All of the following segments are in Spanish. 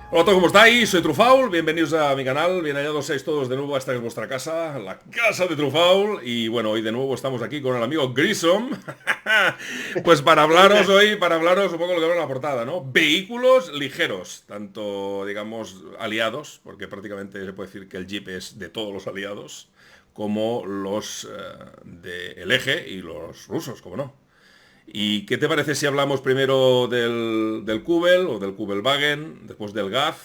Hola a todos, ¿cómo estáis? Soy Trufaul, bienvenidos a mi canal, bien hallados seáis todos de nuevo a esta que es vuestra casa, la casa de Trufaul. Y bueno, hoy de nuevo estamos aquí con el amigo Grissom. Pues Buenas. para hablaros un poco lo que veo en la portada, ¿no? Vehículos ligeros, tanto digamos aliados, porque prácticamente se puede decir que el Jeep es de todos los aliados, como los del eje y los rusos, como no. ¿Y qué te parece si hablamos primero del Kubel o del Kubelwagen, después del GAZ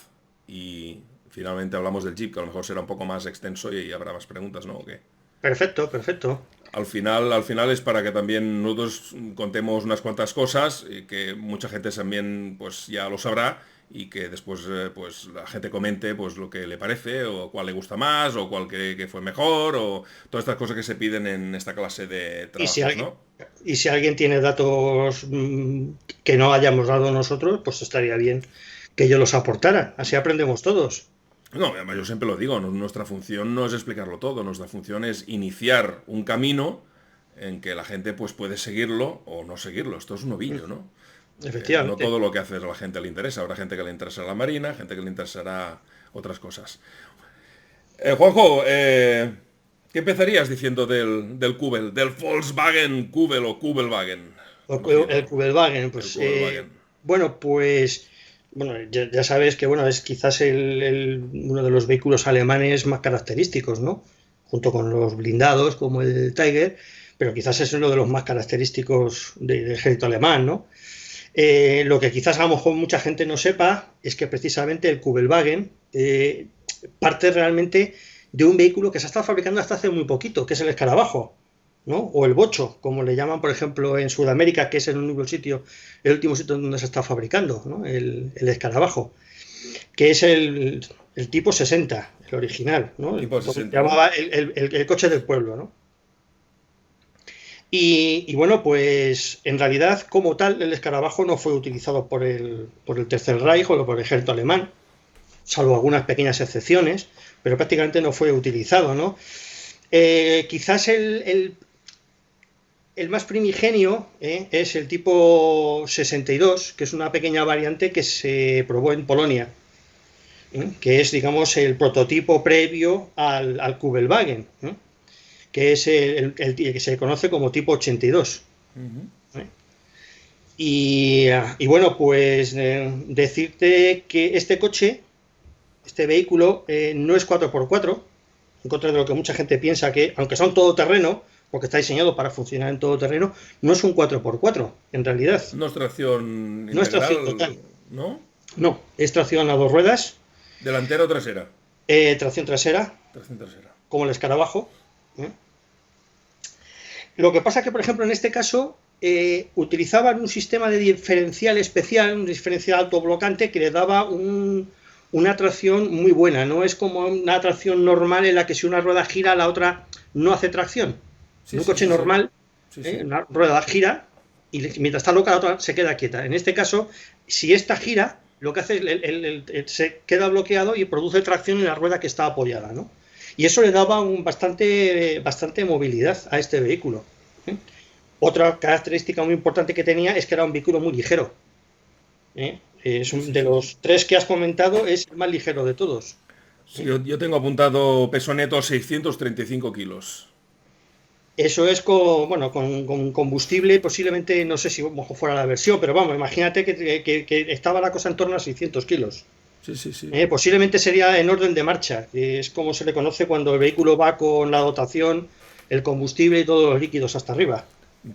y finalmente hablamos del Jeep, que a lo mejor será un poco más extenso y habrá más preguntas, ¿no? ¿O qué? Perfecto, perfecto. Al final es para que también nosotros contemos unas cuantas cosas y que mucha gente también pues ya lo sabrá y que después pues la gente comente pues lo que le parece o cuál le gusta más o cuál que fue mejor o todas estas cosas que se piden en esta clase de Y si trabajos, alguien, ¿no? y si alguien tiene datos que no hayamos dado nosotros, pues estaría bien que yo los aportara. Así aprendemos todos. No, además yo siempre lo digo, nuestra función no es explicarlo todo, nuestra función es iniciar un camino en que la gente pues puede seguirlo o no seguirlo. Esto es un ovillo, ¿no? No Efectivamente. todo lo que hace a la gente le interesa. Habrá gente que le interesará la marina, gente que le interesará otras cosas. Juanjo, ¿qué empezarías diciendo del Kubel, del Volkswagen Kubel o Kubelwagen? El Conocido, Kubelwagen, el pues Kubelwagen. bueno, pues bueno, ya sabes que bueno, es quizás uno de los vehículos alemanes más característicos, ¿no? Junto con los blindados como el Tiger, pero quizás es uno de los más característicos del ejército alemán, ¿no? Lo que quizás a lo mejor mucha gente no sepa es que precisamente el Kubelwagen parte realmente de un vehículo que se ha estado fabricando hasta hace muy poquito, que es el escarabajo, ¿no? O el bocho, como le llaman, por ejemplo, en Sudamérica, que es el último sitio donde se está fabricando, ¿no? El escarabajo, que es el tipo 60, el original, ¿no? Tipo Lo que se 60, ¿no? llamaba el coche del pueblo, ¿no? Y bueno, pues en realidad, como tal, el escarabajo no fue utilizado por el Tercer Reich o por el ejército alemán, salvo algunas pequeñas excepciones, pero prácticamente no fue utilizado, ¿no? Quizás el más primigenio es el tipo 62, que es una pequeña variante que se probó en Polonia, que es, digamos, el prototipo previo al Kubelwagen, que es el que se conoce como tipo 82. ¿eh? Y bueno, pues decirte que este coche, este vehículo, no es 4x4, en contra de lo que mucha gente piensa que, aunque son todoterreno, porque está diseñado para funcionar en todoterreno, no es un 4x4, en realidad. No es tracción No es integral, tracción total, ¿no? no, es tracción a dos ruedas, Delantera o trasera. tracción trasera, Tracción trasera. como el escarabajo. ¿eh? Lo que pasa es que, por ejemplo, en este caso utilizaban un sistema de diferencial especial, un diferencial autoblocante que le daba una tracción muy buena. No es como una tracción normal en la que si una rueda gira, la otra no hace tracción. En Sí, un sí, coche sí, sí. normal, Sí, sí. una rueda gira y mientras está loca, la otra se queda quieta. En este caso, si esta gira, lo que hace es se queda bloqueado y produce tracción en la rueda que está apoyada, ¿no? Y eso le daba bastante movilidad a este vehículo. ¿eh? Otra característica muy importante que tenía es que era un vehículo muy ligero. Sí, sí, De sí, sí. los tres que has comentado, es el más ligero de todos. Sí, ¿eh? yo tengo apuntado peso neto 635 kilos. Eso es con combustible, posiblemente, no sé si fuera la versión, pero vamos, imagínate que estaba la cosa en torno a 600 kilos. Sí, sí, sí. Posiblemente sería en orden de marcha, que es como se le conoce cuando el vehículo va con la dotación, el combustible y todos los líquidos hasta arriba.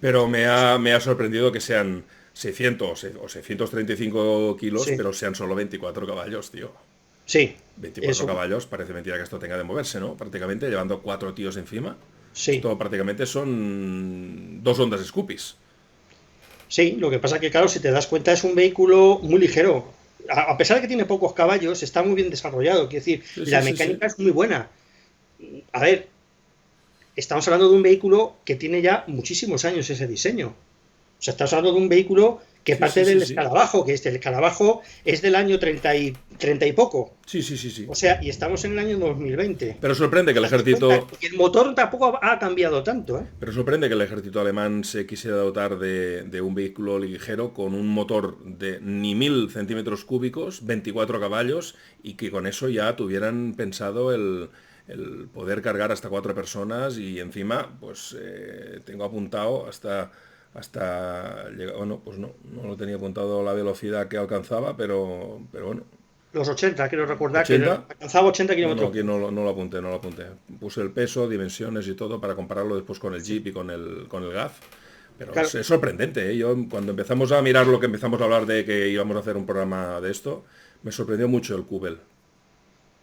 Pero me ha sorprendido que sean 600 o 635 kilos, Sí, pero sean solo 24 caballos, tío. sí, 24 eso, caballos, parece mentira que esto tenga de moverse, ¿no? Prácticamente, llevando cuatro tíos encima. sí. Esto prácticamente son dos ondas Scoopies. Sí, lo que pasa que, claro, si te das cuenta, es un vehículo muy ligero. A pesar de que tiene pocos caballos, está muy bien desarrollado. Quiero decir, Sí, sí, la sí, sí. mecánica es muy buena. A ver, estamos hablando de un vehículo que tiene ya muchísimos años ese diseño. O sea, estamos hablando de un vehículo que Sí, sí, parte sí, del sí. escarabajo, que el escarabajo es del año 30 y poco. Sí, sí, sí, sí. O sea, y estamos en el año 2020. Pero sorprende que el Date cuenta, ejército, y el motor tampoco ha cambiado tanto, ¿eh? pero sorprende que el ejército alemán se quisiera dotar de un vehículo ligero con un motor de ni 1000 centímetros cúbicos, 24 caballos, y que con eso ya tuvieran pensado el poder cargar hasta 4 personas y encima, pues tengo apuntado hasta llegar, bueno, pues no lo tenía apuntado la velocidad que alcanzaba, pero bueno, Los 80, quiero recordar que 80. alcanzaba 80 No, kilómetros aquí por no lo apunté, no lo apunté. Puse el peso, dimensiones y todo para compararlo después con el sí. Jeep y con el GAF. Pero Claro, es sorprendente, ¿eh? Yo cuando empezamos a mirar lo que empezamos a hablar de que íbamos a hacer un programa de esto, me sorprendió mucho el Cubel.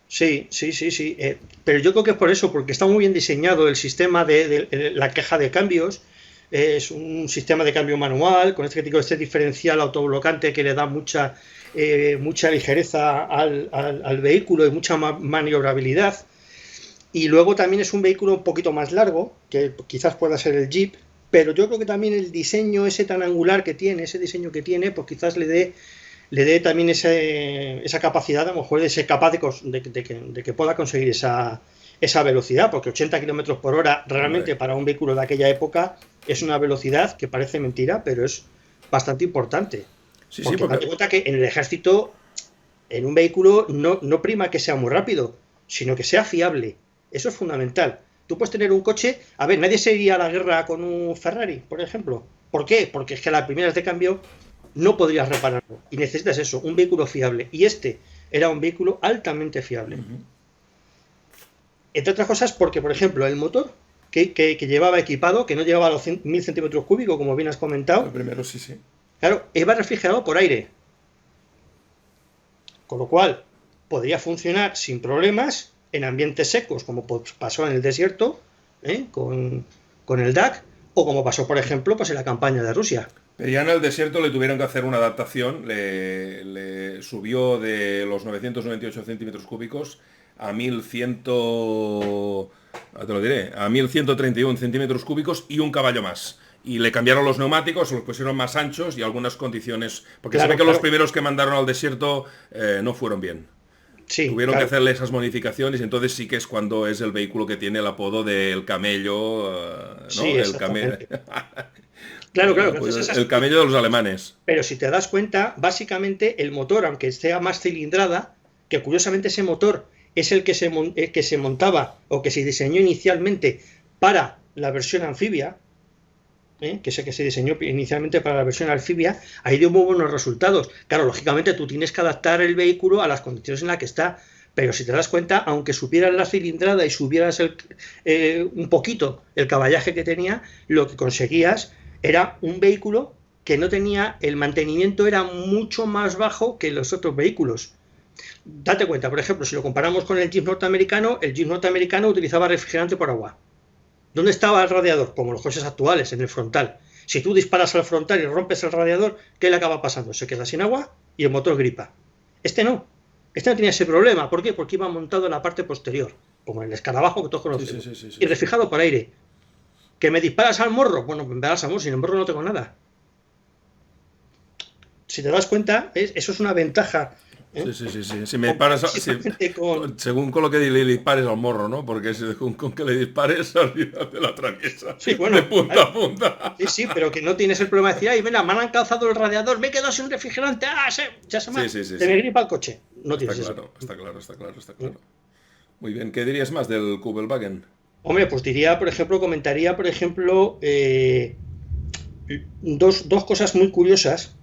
sí, sí, sí, sí. Pero yo creo que es por eso, porque está muy bien diseñado el sistema de la caja de cambios. Es un sistema de cambio manual, con este diferencial autoblocante que le da mucha ligereza al vehículo y mucha maniobrabilidad. Y luego también es un vehículo un poquito más largo, que quizás pueda ser el Jeep, pero yo creo que también el diseño ese tan angular que tiene, ese diseño que tiene, pues quizás le dé también esa capacidad, a lo mejor de ser capaz de que pueda conseguir esa velocidad, porque 80 kilómetros por hora realmente Hombre, para un vehículo de aquella época es una velocidad que parece mentira, pero es bastante importante. sí, sí, Porque porque date cuenta que en el ejército, en un vehículo, no prima que sea muy rápido, sino que sea fiable. Eso es fundamental. Tú puedes tener un coche, a ver, nadie se iría a la guerra con un Ferrari, por ejemplo. ¿Por qué? Porque es que a las primeras de cambio no podrías repararlo. Y necesitas eso, un vehículo fiable. Y este era un vehículo altamente fiable. Entre otras cosas porque, por ejemplo, el motor que llevaba equipado, que no llevaba los 1000 centímetros cúbicos, como bien has el comentado, primero sí, sí. claro, iba refrigerado por aire. Con lo cual, podría funcionar sin problemas en ambientes secos, como pasó en el desierto, con el DAC, o como pasó, por ejemplo, pues en la campaña de Rusia. Pero ya en el desierto le tuvieron que hacer una adaptación, le subió de los 998 centímetros cúbicos a 1100, te lo diré, a 1131 centímetros cúbicos y un caballo más. Y le cambiaron los neumáticos, los pusieron más anchos y algunas condiciones, porque se ve Claro, que los claro. primeros que mandaron al desierto no fueron bien. Sí, Tuvieron que claro. hacerle esas modificaciones y entonces sí que es cuando es el vehículo que tiene el apodo del camello, Sí, ¿no? El camello. exactamente. Claro, claro. Pues Entonces, el camello de los alemanes. pero si te das cuenta, básicamente el motor, aunque sea más cilindrada, que curiosamente ese motor es el que se montaba o que se diseñó inicialmente para la versión anfibia, que sé que se diseñó inicialmente para la versión anfibia, ahí dio muy buenos resultados. Claro, lógicamente tú tienes que adaptar el vehículo a las condiciones en las que está, pero si te das cuenta, aunque supieras la cilindrada y subieras un poquito el caballaje que tenía, lo que conseguías era un vehículo que no tenía, el mantenimiento era mucho más bajo que los otros vehículos. Date cuenta, por ejemplo, si lo comparamos con el Jeep norteamericano utilizaba refrigerante por agua. ¿Dónde estaba el radiador? Como los coches actuales, en el frontal. Si tú disparas al frontal y rompes el radiador, ¿qué le acaba pasando? Se queda sin agua y el motor gripa. Este no. Este no tenía ese problema. ¿Por qué? Porque iba montado en la parte posterior, como en el escarabajo que todos Sí, sí, conocemos. sí, sí, sí, Y sí. refrijado por aire. ¿Que me disparas al morro? Bueno, me disparas al morro, sin el morro no tengo nada. Si te das cuenta, eso es una ventaja. ¿eh? Sí, sí, sí, sí. Si me disparas, Principalmente con... según con lo que le dispares al morro, ¿no? Porque según con que le dispares, olvídate la traviesa. Sí, De bueno, punta a punta. Sí, sí, pero que no tienes el problema de decir, ay, mira, me han calzado el radiador, me he quedado sin refrigerante, ya Sí, sí, sí, se me sí. gripa el coche. No Está tienes eso. claro, está claro, está claro, está claro. Muy bien, ¿qué dirías más del Kubelwagen? Hombre, pues comentaría, por ejemplo, dos cosas muy curiosas.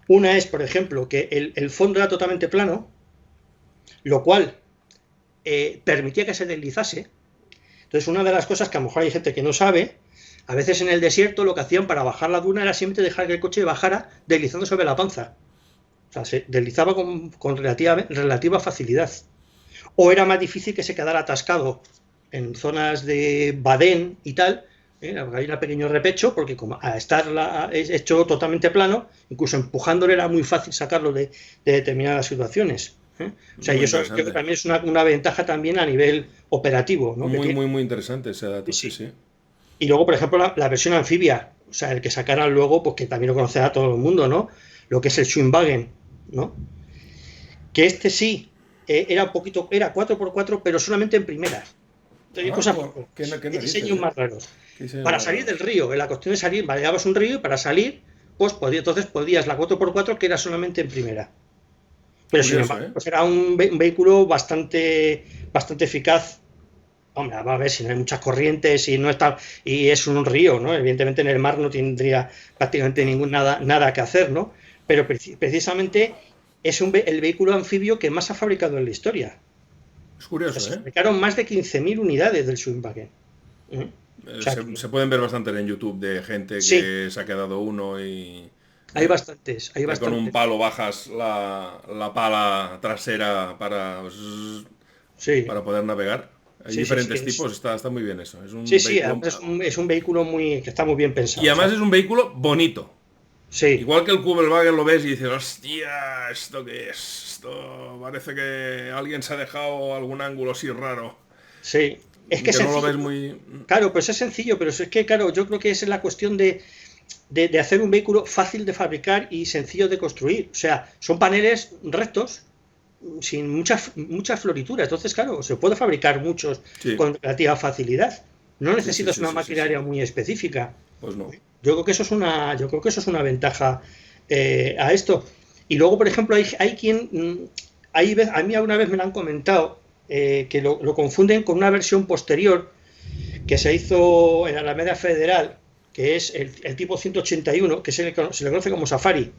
Una es, por ejemplo, que el fondo era totalmente plano, lo cual permitía que se deslizase. Entonces, una de las cosas que a lo mejor hay gente que no sabe, a veces en el desierto lo que hacían para bajar la duna era simplemente dejar que el coche bajara deslizando sobre la panza. O sea, se deslizaba con relativa facilidad. O era más difícil que se quedara atascado en zonas de badén y tal, hay un pequeño repecho, porque como a estar hecho totalmente plano, incluso empujándole era muy fácil sacarlo de determinadas situaciones. O sea, y Muy eso creo que interesante. también es una ventaja también a nivel operativo, ¿no? que Muy, tiene. muy, muy interesante ese Sí, dato, sí, sí. sí. Y luego, por ejemplo, la versión anfibia. o sea, el que sacaran luego, pues que también lo conocerá todo el mundo, ¿no? Lo que es el Schwinwagen, ¿no? Que este sí, era un poquito, era 4x4, pero solamente en primeras. Cosas ¿Qué diseños más raros. Para más salir raros? del río, en la cuestión de salir, variabas un río y para salir, pues entonces podías la 4x4 que era solamente en primera. Pero sin Curioso, embargo, ¿eh? pues era un vehículo bastante eficaz. Hombre, va a ver si no hay muchas corrientes y no está y es un río, ¿no? Evidentemente en el mar no tendría prácticamente nada que hacer, ¿no? Pero precisamente es el vehículo anfibio que más ha fabricado en la historia. Es O sea, curioso, se ¿eh? fabricaron más de 15.000 unidades del Schwinwagen. ¿Mm? O sea, Se pueden ver bastante en YouTube de gente sí, que se ha quedado uno hay ¿eh? bastantes, hay Que con un bastantes. palo bajas la pala trasera Sí, para poder navegar. Hay sí. diferentes tipos, está muy bien eso. Es un Sí, vehículo. además es un vehículo que está muy bien Y pensado. O sea, además es un vehículo bonito. sí, Igual que el Kubelwagen lo ves y dices, hostia, ¿esto qué es? Esto parece que alguien se ha dejado algún ángulo así raro. sí. Es que es Que no lo sencillo. ves muy. Claro, pues es sencillo, pero es que, claro, yo creo que esa es la cuestión de hacer un vehículo fácil de fabricar y sencillo de construir. O sea, son paneles rectos, sin mucha floritura. Entonces, claro, se puede fabricar muchos Sí, con relativa facilidad. No necesitas una sí. maquinaria muy específica. Pues no. Yo creo que eso es una ventaja a esto. Y luego, por ejemplo, hay quien, a mí alguna vez me lo han comentado, que lo confunden con una versión posterior que se hizo en Alameda Federal, que es el tipo 181, que se le conoce como Safari.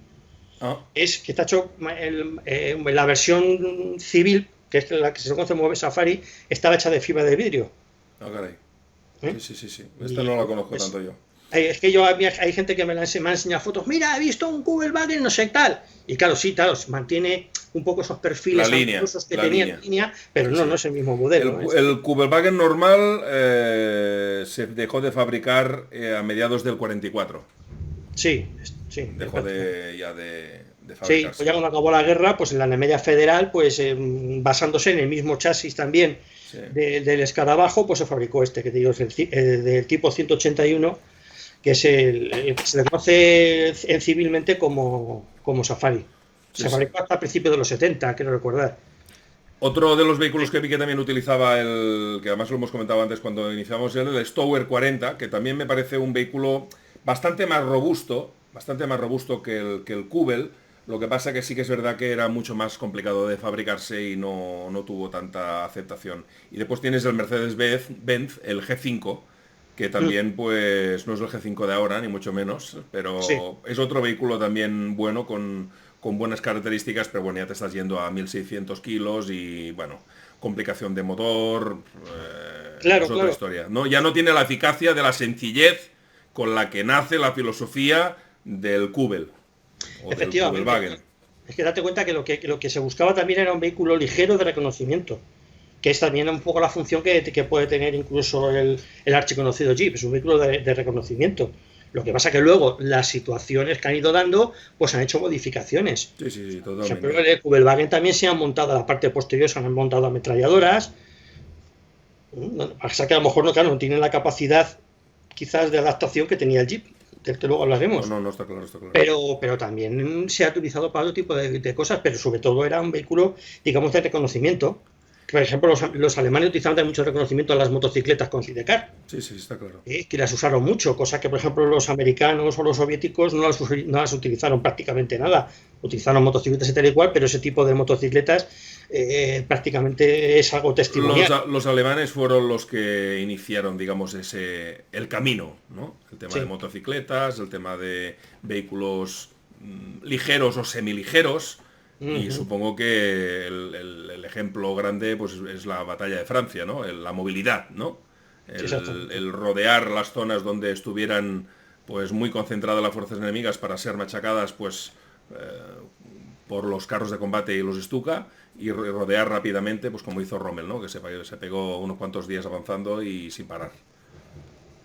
Ah, Es que está hecho la versión civil, que es la que se conoce como Safari, estaba hecha de fibra de vidrio. caray. ¿Eh? Sí. Esta Y no la bueno, conozco pues, tanto yo. es que hay gente que me ha enseñado fotos, mira, he visto un Kubelwagen, no sé tal. Y claro, sí, claro, mantiene un poco esos La perfiles línea, angulosos que la tenía la línea. línea, pero Sí, no sí. es el mismo modelo. El Kubelwagen normal se dejó de fabricar a mediados del 44. Sí, sí, Dejó de sí, pues fabricarse. ya cuando acabó la guerra, pues en la Alameda Federal, pues basándose en el mismo chasis también Sí. del escarabajo, pues se fabricó este, que te digo, es el del tipo 181, que es el que se le conoce civilmente como Safari. Se Sí. fabricó hasta principios de los 70, quiero recordar. Otro de los vehículos que vi que también utilizaba que además lo hemos comentado antes cuando iniciamos, el Stower 40, que también me parece un vehículo bastante más robusto que el Kubel. Lo que pasa que sí que es verdad que era mucho más complicado de fabricarse y no tuvo tanta aceptación. Y después tienes el Mercedes-Benz, el G5, que Mm, también pues no es el G5 de ahora, ni mucho menos, sí, pero es otro vehículo también bueno, con buenas características, pero bueno, ya te estás yendo a 1.600 kilos y bueno, complicación de motor, es otra claro, historia. ¿No? Ya no tiene la eficacia de la sencillez con la que nace la filosofía del Kubel o del efectivamente. Kubelwagen. Es que date cuenta que lo que se buscaba también era un vehículo ligero de reconocimiento, que es también un poco la función que puede tener incluso el archiconocido Jeep, es un vehículo de reconocimiento. Lo que pasa que luego las situaciones que han ido dando, pues han hecho modificaciones. Sí, Por ejemplo, totalmente. en el Kubelwagen también se han montado a la parte posterior, se han montado ametralladoras. Pasa que a lo mejor no, claro, no tienen la capacidad quizás de adaptación que tenía el Jeep, del que luego hablaremos. No está claro, está claro. Pero también se ha utilizado para otro tipo de cosas, pero sobre todo era un vehículo, digamos, de reconocimiento. Por ejemplo, los alemanes utilizaban también mucho reconocimiento a las motocicletas con sidecar, Sí, está claro. que las usaron mucho, cosa que, por ejemplo, los americanos o los soviéticos no las utilizaron prácticamente nada. Utilizaron motocicletas y tal y cual, pero ese tipo de motocicletas prácticamente es algo testimonial. Los alemanes fueron los que iniciaron, digamos, el camino, ¿no? El tema de Sí. motocicletas, el tema de vehículos ligeros o semiligeros, y Ujú. supongo que el ejemplo grande pues es la batalla de Francia, ¿no? La movilidad, ¿no? Sí, exactamente. El rodear las zonas donde estuvieran pues muy concentradas las fuerzas enemigas para ser machacadas pues por los carros de combate y los Stuka y rodear rápidamente, pues como hizo Rommel, ¿no? Que se pegó unos cuantos días avanzando y sin parar.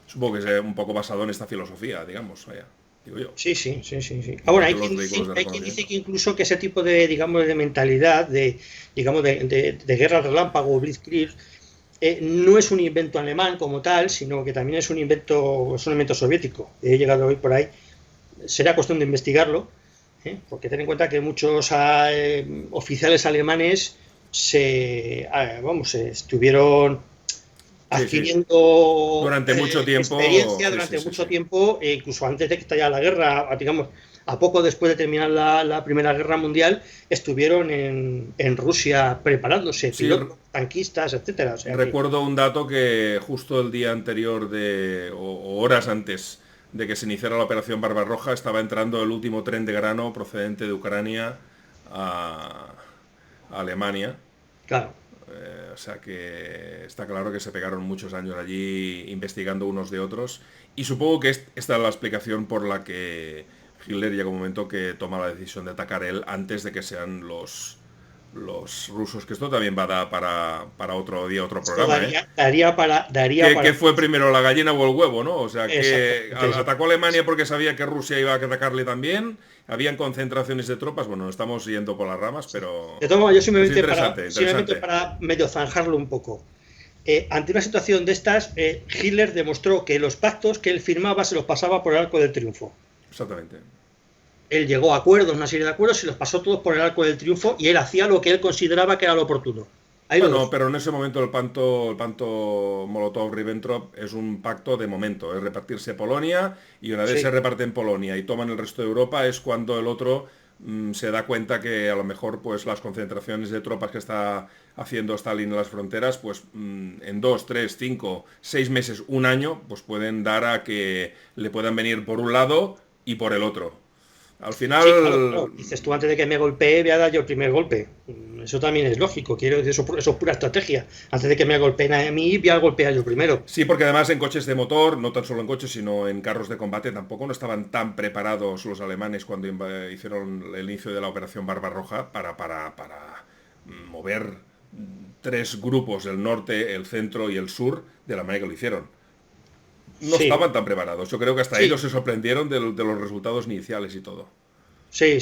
Supongo que es un poco basado en esta filosofía, digamos, vaya, digo yo. Sí. Igual Bueno, que los vehículos de hay quien dice reconocimiento. que incluso que ese tipo de, digamos, de mentalidad, digamos, de guerra relámpago o blitzkrieg, no es un invento alemán como tal, sino que también es un invento soviético. He llegado hoy por ahí. Será cuestión de investigarlo, porque ten en cuenta que muchos oficiales alemanes estuvieron adquiriendo durante mucho tiempo, experiencia durante mucho tiempo, incluso antes de que estallara la guerra, digamos, a poco después de terminar la Primera Guerra Mundial, estuvieron en Rusia preparándose, pilotos, tanquistas, etcétera. O sea, recuerdo un dato que justo el día anterior o horas antes de que se iniciara la operación Barbarroja estaba entrando el último tren de grano procedente de Ucrania a Alemania. Claro. O sea que está claro que se pegaron muchos años allí investigando unos de otros. Y supongo que esta es la explicación por la que Hitler llega un momento que toma la decisión de atacar él antes de que sean los rusos, que esto también va a dar para otro día, otro programa. Daría para ¿Qué fue primero, la gallina o el huevo, no? O sea, que atacó a Alemania porque sabía que Rusia iba a atacarle también. Habían concentraciones de tropas. Bueno, estamos yendo por las ramas, pero... De todas maneras, yo simplemente para medio zanjarlo un poco. Ante una situación de estas, Hitler demostró que los pactos que él firmaba se los pasaba por el arco del triunfo. Exactamente. Él llegó a acuerdos, una serie de acuerdos, y los pasó todos por el arco del triunfo, y él hacía lo que él consideraba que era lo oportuno. Bueno, pero en ese momento el pacto Molotov-Ribbentrop es un pacto de momento, es repartirse Polonia, y una vez se reparte en Polonia y toman el resto de Europa, es cuando el otro se da cuenta que a lo mejor pues las concentraciones de tropas que está haciendo Stalin en las fronteras, pues en 2, 3, 5, 6 meses, un año, pues pueden dar a que le puedan venir por un lado y por el otro. Al final... Sí, claro. Dices tú, antes de que me golpee, voy a dar yo el primer golpe. Eso también es lógico, quiero decir, eso es pura estrategia. Antes de que me golpeen a mí, voy a golpear yo primero. Sí, porque además en coches de motor, no tan solo en coches, sino en carros de combate, tampoco no estaban tan preparados los alemanes cuando hicieron el inicio de la operación Barbarroja para mover 3 grupos, el norte, el centro y el sur, de la manera que lo hicieron. No estaban tan preparados. Yo creo que hasta ellos se sorprendieron de los resultados iniciales y todo. Sí.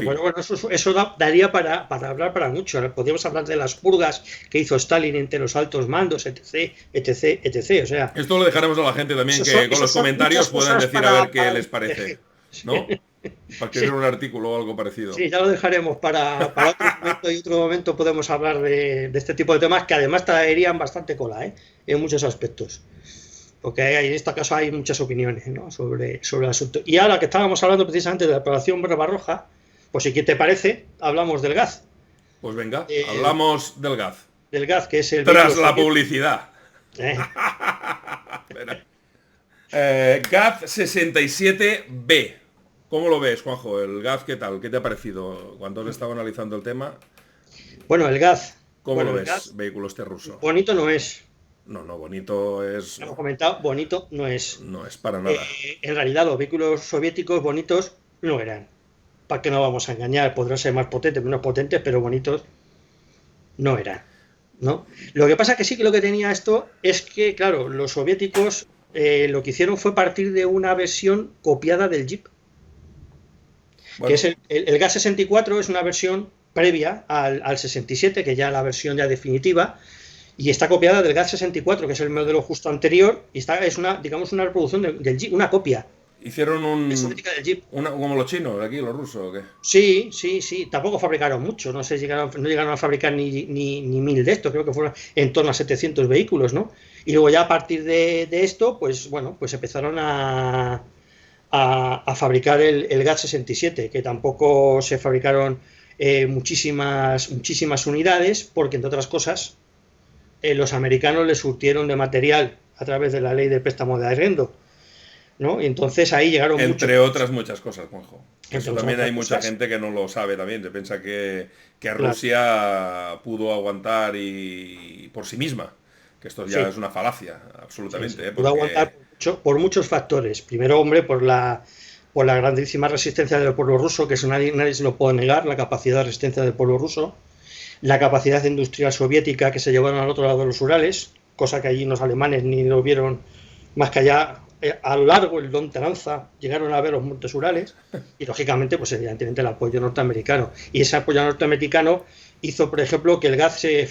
Bueno, eso daría para hablar para mucho. Podríamos hablar de las purgas que hizo Stalin entre los altos mandos, etc. O sea, esto lo dejaremos a la gente también, que con los comentarios puedan decir a ver qué les parece, ¿no? Para escribir un artículo o algo parecido. Sí, ya lo dejaremos para otro momento, y otro momento podemos hablar de este tipo de temas que además traerían bastante cola, en muchos aspectos. Porque en este caso hay muchas opiniones, ¿no? sobre el asunto. Y ahora que estábamos hablando precisamente de la operación Barbarroja, pues si te parece, hablamos del gas. Pues venga, hablamos del gas. Del gas, que es el... Tras la publicidad. GAZ 67B. ¿Cómo lo ves, Juanjo? ¿El GAZ qué tal? ¿Qué te ha parecido cuando has estado analizando el tema? Bueno, el GAZ. ¿Cómo lo ves, vehículo ruso? Bonito no es. No, bonito es... Lo hemos comentado, bonito no es. No es para nada. En realidad los vehículos soviéticos bonitos no eran. ¿Para qué no vamos a engañar? Podrán ser más potentes, menos potentes, pero bonitos no eran, ¿no? Lo que pasa que sí que lo que tenía esto es que, claro, los soviéticos lo que hicieron fue partir de una versión copiada del Jeep. Bueno. Que es el GAZ 64, es una versión previa al 67, que ya la versión ya definitiva, y está copiada del GAZ 64, que es el modelo justo anterior, y es una reproducción del Jeep, una copia. Hicieron del Jeep. Como los chinos, aquí, los rusos, ¿o qué? Sí. Tampoco fabricaron mucho, no llegaron a fabricar ni 1000 de estos, creo que fueron en torno a 700 vehículos, ¿no? Y luego ya a partir de esto, pues bueno, pues empezaron a fabricar el GAZ 67, que tampoco se fabricaron muchísimas unidades, porque entre otras cosas los americanos les surtieron de material a través de la ley del préstamo de arriendo, ¿no? Y entonces ahí llegaron entre otras muchas cosas, Juanjo. Eso también hay mucha gente que no lo sabe también, se piensa que Rusia pudo aguantar y por sí misma, que esto ya es una falacia, absolutamente. Pudo aguantar por muchos factores. Primero, hombre, por la grandísima resistencia del pueblo ruso, que eso nadie se lo puede negar, la capacidad de resistencia del pueblo ruso, la capacidad industrial soviética que se llevaron al otro lado de los Urales, cosa que allí los alemanes ni lo vieron más que allá a lo largo el Don Taranza, llegaron a ver los montes Urales, y lógicamente pues evidentemente el apoyo norteamericano, y ese apoyo norteamericano hizo, por ejemplo, que el gas se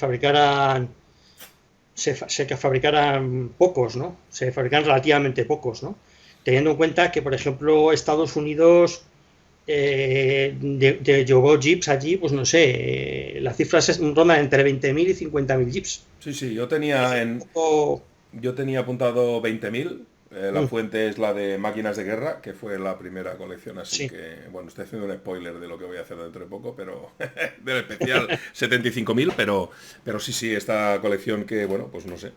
se fabricaran pocos, ¿no? Se fabricaran relativamente pocos, ¿no? Teniendo en cuenta que, por ejemplo, Estados Unidos llevó jeeps allí, pues no sé, las cifras rondan entre 20.000 y 50.000 jeeps. Sí, yo tenía apuntado 20.000. La fuente es la de Máquinas de Guerra, que fue la primera colección, así que, bueno, estoy haciendo un spoiler de lo que voy a hacer dentro de poco, pero del especial 75.000, pero sí, esta colección que, bueno, pues no sé,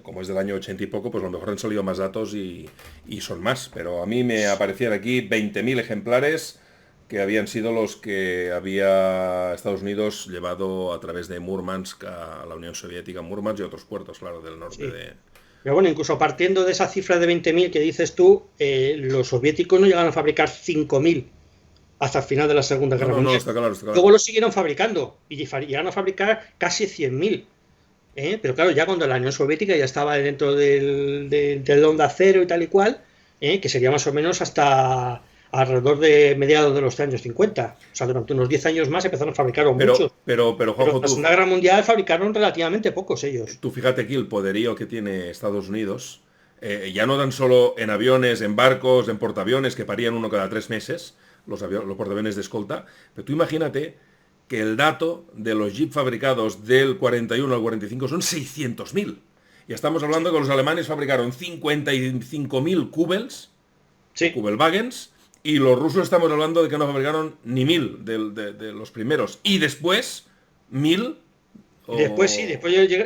como es del año 80 y poco, pues a lo mejor han salido más datos y son más, pero a mí me aparecían aquí 20.000 ejemplares que habían sido los que había Estados Unidos llevado a través de Murmansk a la Unión Soviética, Murmansk y otros puertos, claro, del norte de... Pero bueno, incluso partiendo de esa cifra de 20.000 que dices tú, los soviéticos no llegaron a fabricar 5.000 hasta el final de la Segunda Guerra Mundial. No, está claro. Luego lo siguieron fabricando y llegaron a fabricar casi 100.000. Pero claro, ya cuando la Unión Soviética ya estaba dentro del onda cero y tal y cual, que sería más o menos hasta alrededor de mediados de los años 50. O sea, durante unos 10 años más empezaron a fabricar muchos. Pero Juanjo, en la Segunda Guerra Mundial fabricaron relativamente pocos ellos. Tú fíjate aquí el poderío que tiene Estados Unidos, ya no tan solo en aviones, en barcos, en portaaviones, que parían uno cada 3 meses, los portaaviones de escolta, pero tú imagínate que el dato de los jeep fabricados del 41 al 45 son 600.000. Y estamos hablando que los alemanes fabricaron 55.000 Kubels, Kubelwagens, y los rusos estamos hablando de que no fabricaron ni 1.000 de los primeros. Y después, 1.000... Después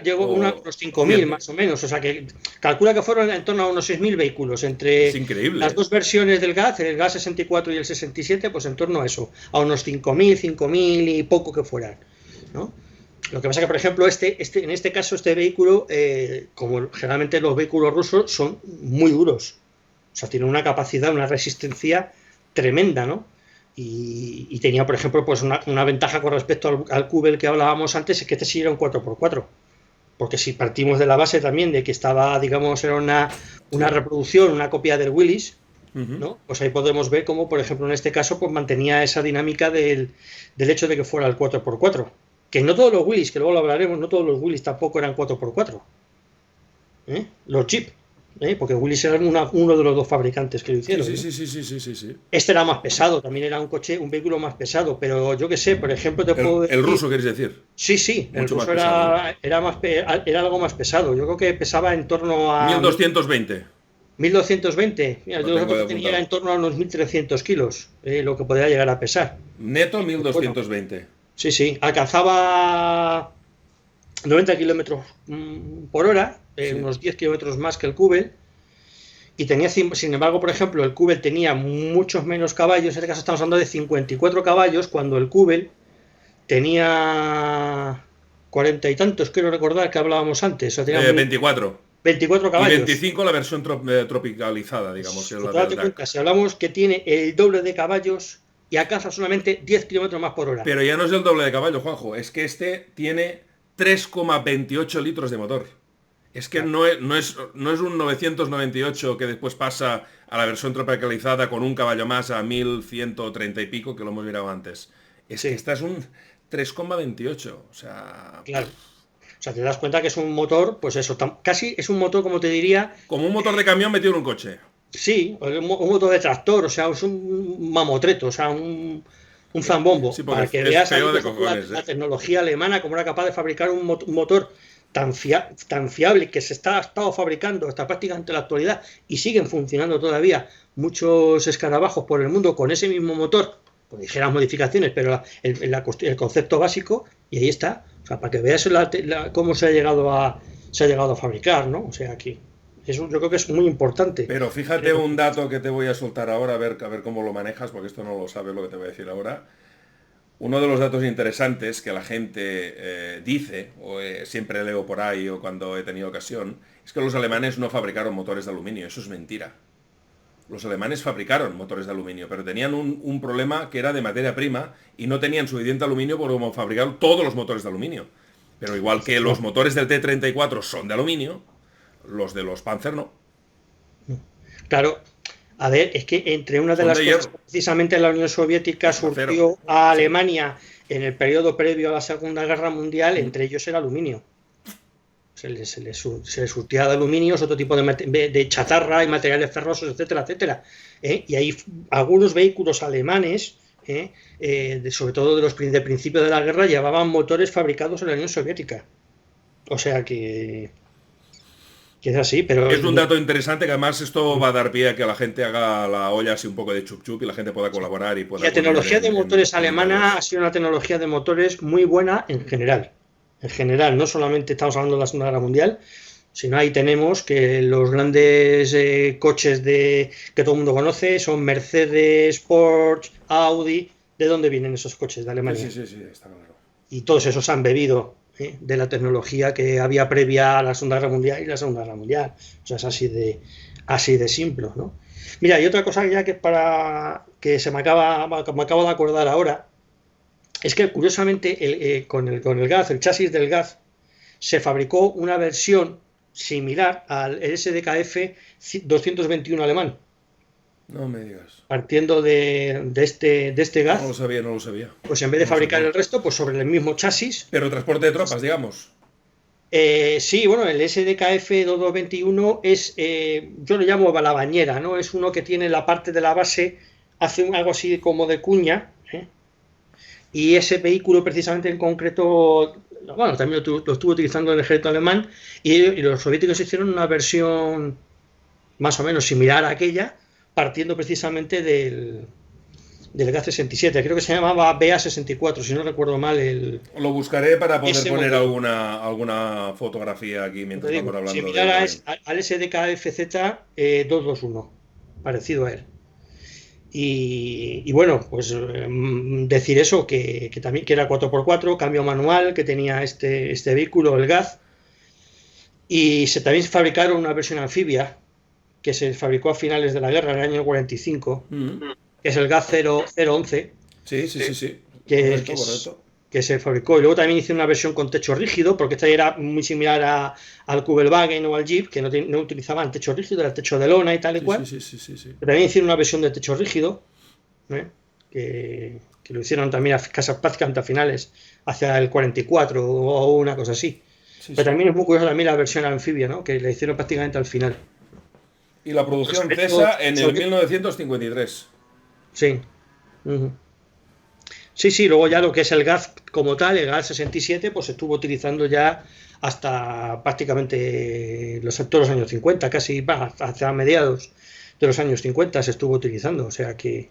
llegó unos 5.000 más o menos. O sea que calcula que fueron en torno a unos 6.000 vehículos entre las dos versiones del GAZ, el GAZ 64 y el 67, pues en torno a eso, a unos 5.000 y poco que fueran, ¿no? Lo que pasa que, por ejemplo, en este caso, este vehículo, como generalmente los vehículos rusos, son muy duros. O sea, tienen una capacidad, una resistencia tremenda, ¿no? Y tenía, por ejemplo, pues una ventaja con respecto al Kubel que hablábamos antes, es que este sí era un 4x4. Porque si partimos de la base también de que estaba, digamos, era una reproducción, una copia del Willys, ¿no? Pues ahí podemos ver cómo, por ejemplo, en este caso, pues mantenía esa dinámica del hecho de que fuera el 4x4. Que no todos los Willys, que luego lo hablaremos, no todos los Willys tampoco eran 4x4. Los Jeep. Porque Willys era uno de los dos fabricantes que lo hicieron. Sí. Este era más pesado, también era un vehículo más pesado, pero yo que sé, por ejemplo, te puedo decir... ¿El ruso quieres decir? Sí, el ruso era algo más pesado. Yo creo que pesaba en torno a... 1220. 1220. Mira, yo creo que tenía en torno a unos 1.300 kilos, lo que podría llegar a pesar. Neto 1220. Bueno, sí. Alcanzaba 90 kilómetros por hora, unos 10 kilómetros más que el Kubel, y tenía, sin embargo, por ejemplo, el Kubel tenía muchos menos caballos. En este caso estamos hablando de 54 caballos, cuando el Kubel tenía 40 y tantos, quiero recordar que hablábamos antes. O sea, tenía 24 caballos. Y 25 la versión tropicalizada, digamos. Pues date cuenta, si hablamos que tiene el doble de caballos y alcanza solamente 10 kilómetros más por hora. Pero ya no es el doble de caballos, Juanjo, es que este tiene 3,28 litros de motor. Es que no es un 998 que después pasa a la versión tropicalizada con un caballo más a 1130 y pico, que lo hemos mirado antes. Es que esta es un 3,28. O sea... Claro. O sea, te das cuenta que es un motor, pues eso, casi es un motor, como te diría... Como un motor de camión metido en un coche. Sí, un motor de tractor, o sea, es un mamotreto, o sea, un zambombo. Sí, para que veas la tecnología alemana, como era capaz de fabricar un motor tan fiable, que se ha estado fabricando hasta prácticamente la actualidad y siguen funcionando todavía muchos escarabajos por el mundo con ese mismo motor, con ligeras modificaciones, pero el concepto básico, y ahí está. O sea, para que veas cómo se ha llegado a fabricar, ¿no? O sea, aquí yo creo que es muy importante. Pero fíjate un dato que te voy a soltar ahora, a ver cómo lo manejas, porque esto no lo sabes lo que te voy a decir ahora. Uno de los datos interesantes que la gente dice, o siempre leo por ahí o cuando he tenido ocasión, es que los alemanes no fabricaron motores de aluminio. Eso es mentira. Los alemanes fabricaron motores de aluminio, pero tenían un problema que era de materia prima y no tenían suficiente aluminio para fabricar todos los motores de aluminio. Pero igual que los motores del T-34 son de aluminio, los de los Panzer no. Claro. A ver, es que entre una de las cosas que precisamente la Unión Soviética surgió a Alemania en el periodo previo a la Segunda Guerra Mundial, entre ellos el aluminio. se les surtía de aluminios, otro tipo de chatarra y materiales ferrosos, etcétera, etcétera. Y hay algunos vehículos alemanes, sobre todo de principio de la guerra, llevaban motores fabricados en la Unión Soviética. O sea que es así, pero... Es un dato interesante que además esto va a dar pie a que la gente haga la olla así un poco de chup chup y la gente pueda colaborar y pueda... La tecnología de motores alemana ha sido una tecnología de motores muy buena en general. En general, no solamente estamos hablando de la Segunda Guerra Mundial, sino ahí tenemos que los grandes coches que todo el mundo conoce son Mercedes, Porsche, Audi. ¿De dónde vienen esos coches? De Alemania. Sí, está claro. Y todos esos han bebido de la tecnología que había previa a la Segunda Guerra Mundial y la Segunda Guerra Mundial. O sea, es así de simple, ¿no? Mira, y otra cosa ya que me acabo de acordar ahora, es que curiosamente con el Gaz, el chasis del Gaz, se fabricó una versión similar al SDKF 221 alemán. No me digas. Partiendo de este Gaz. No lo sabía. Pues en vez de fabricar el resto, pues sobre el mismo chasis. Pero transporte de tropas, digamos. Sí, bueno, el SDKF 2221 es, yo lo llamo la bañera, ¿no? Es uno que tiene la parte de la base, hace algo así como de cuña, y ese vehículo precisamente en concreto, bueno, también lo estuvo utilizando el ejército alemán, y los soviéticos hicieron una versión más o menos similar a aquella, partiendo precisamente del Gaz-67, creo que se llamaba BA-64, si no recuerdo mal. Lo buscaré para poder poner modelo. alguna fotografía aquí mientras estamos hablando. Similar al SDKFZ 221, parecido a él. Y bueno, pues decir eso, que también que era 4x4, cambio manual, que tenía este vehículo, el Gaz, y también se fabricaron una versión anfibia, que se fabricó a finales de la guerra, en el año 45, que es el Gaz 011. Sí. Correcto. Que se fabricó. Y luego también hice una versión con techo rígido, porque esta era muy similar al Kubelwagen o al Jeep, que no utilizaban techo rígido, era techo de lona y tal y cual. Sí. Pero también hicieron una versión de techo rígido, que lo hicieron también prácticamente a finales, hacia el 44 o una cosa así. Pero también es muy curioso también la versión anfibia, ¿no? Que la hicieron prácticamente al final. Y la producción cesa en el 1953. Sí. Sí, luego ya lo que es el Gaz como tal, el Gaz 67, pues se estuvo utilizando ya hasta prácticamente todos los años 50, casi hacia mediados de los años 50 se estuvo utilizando, o sea que...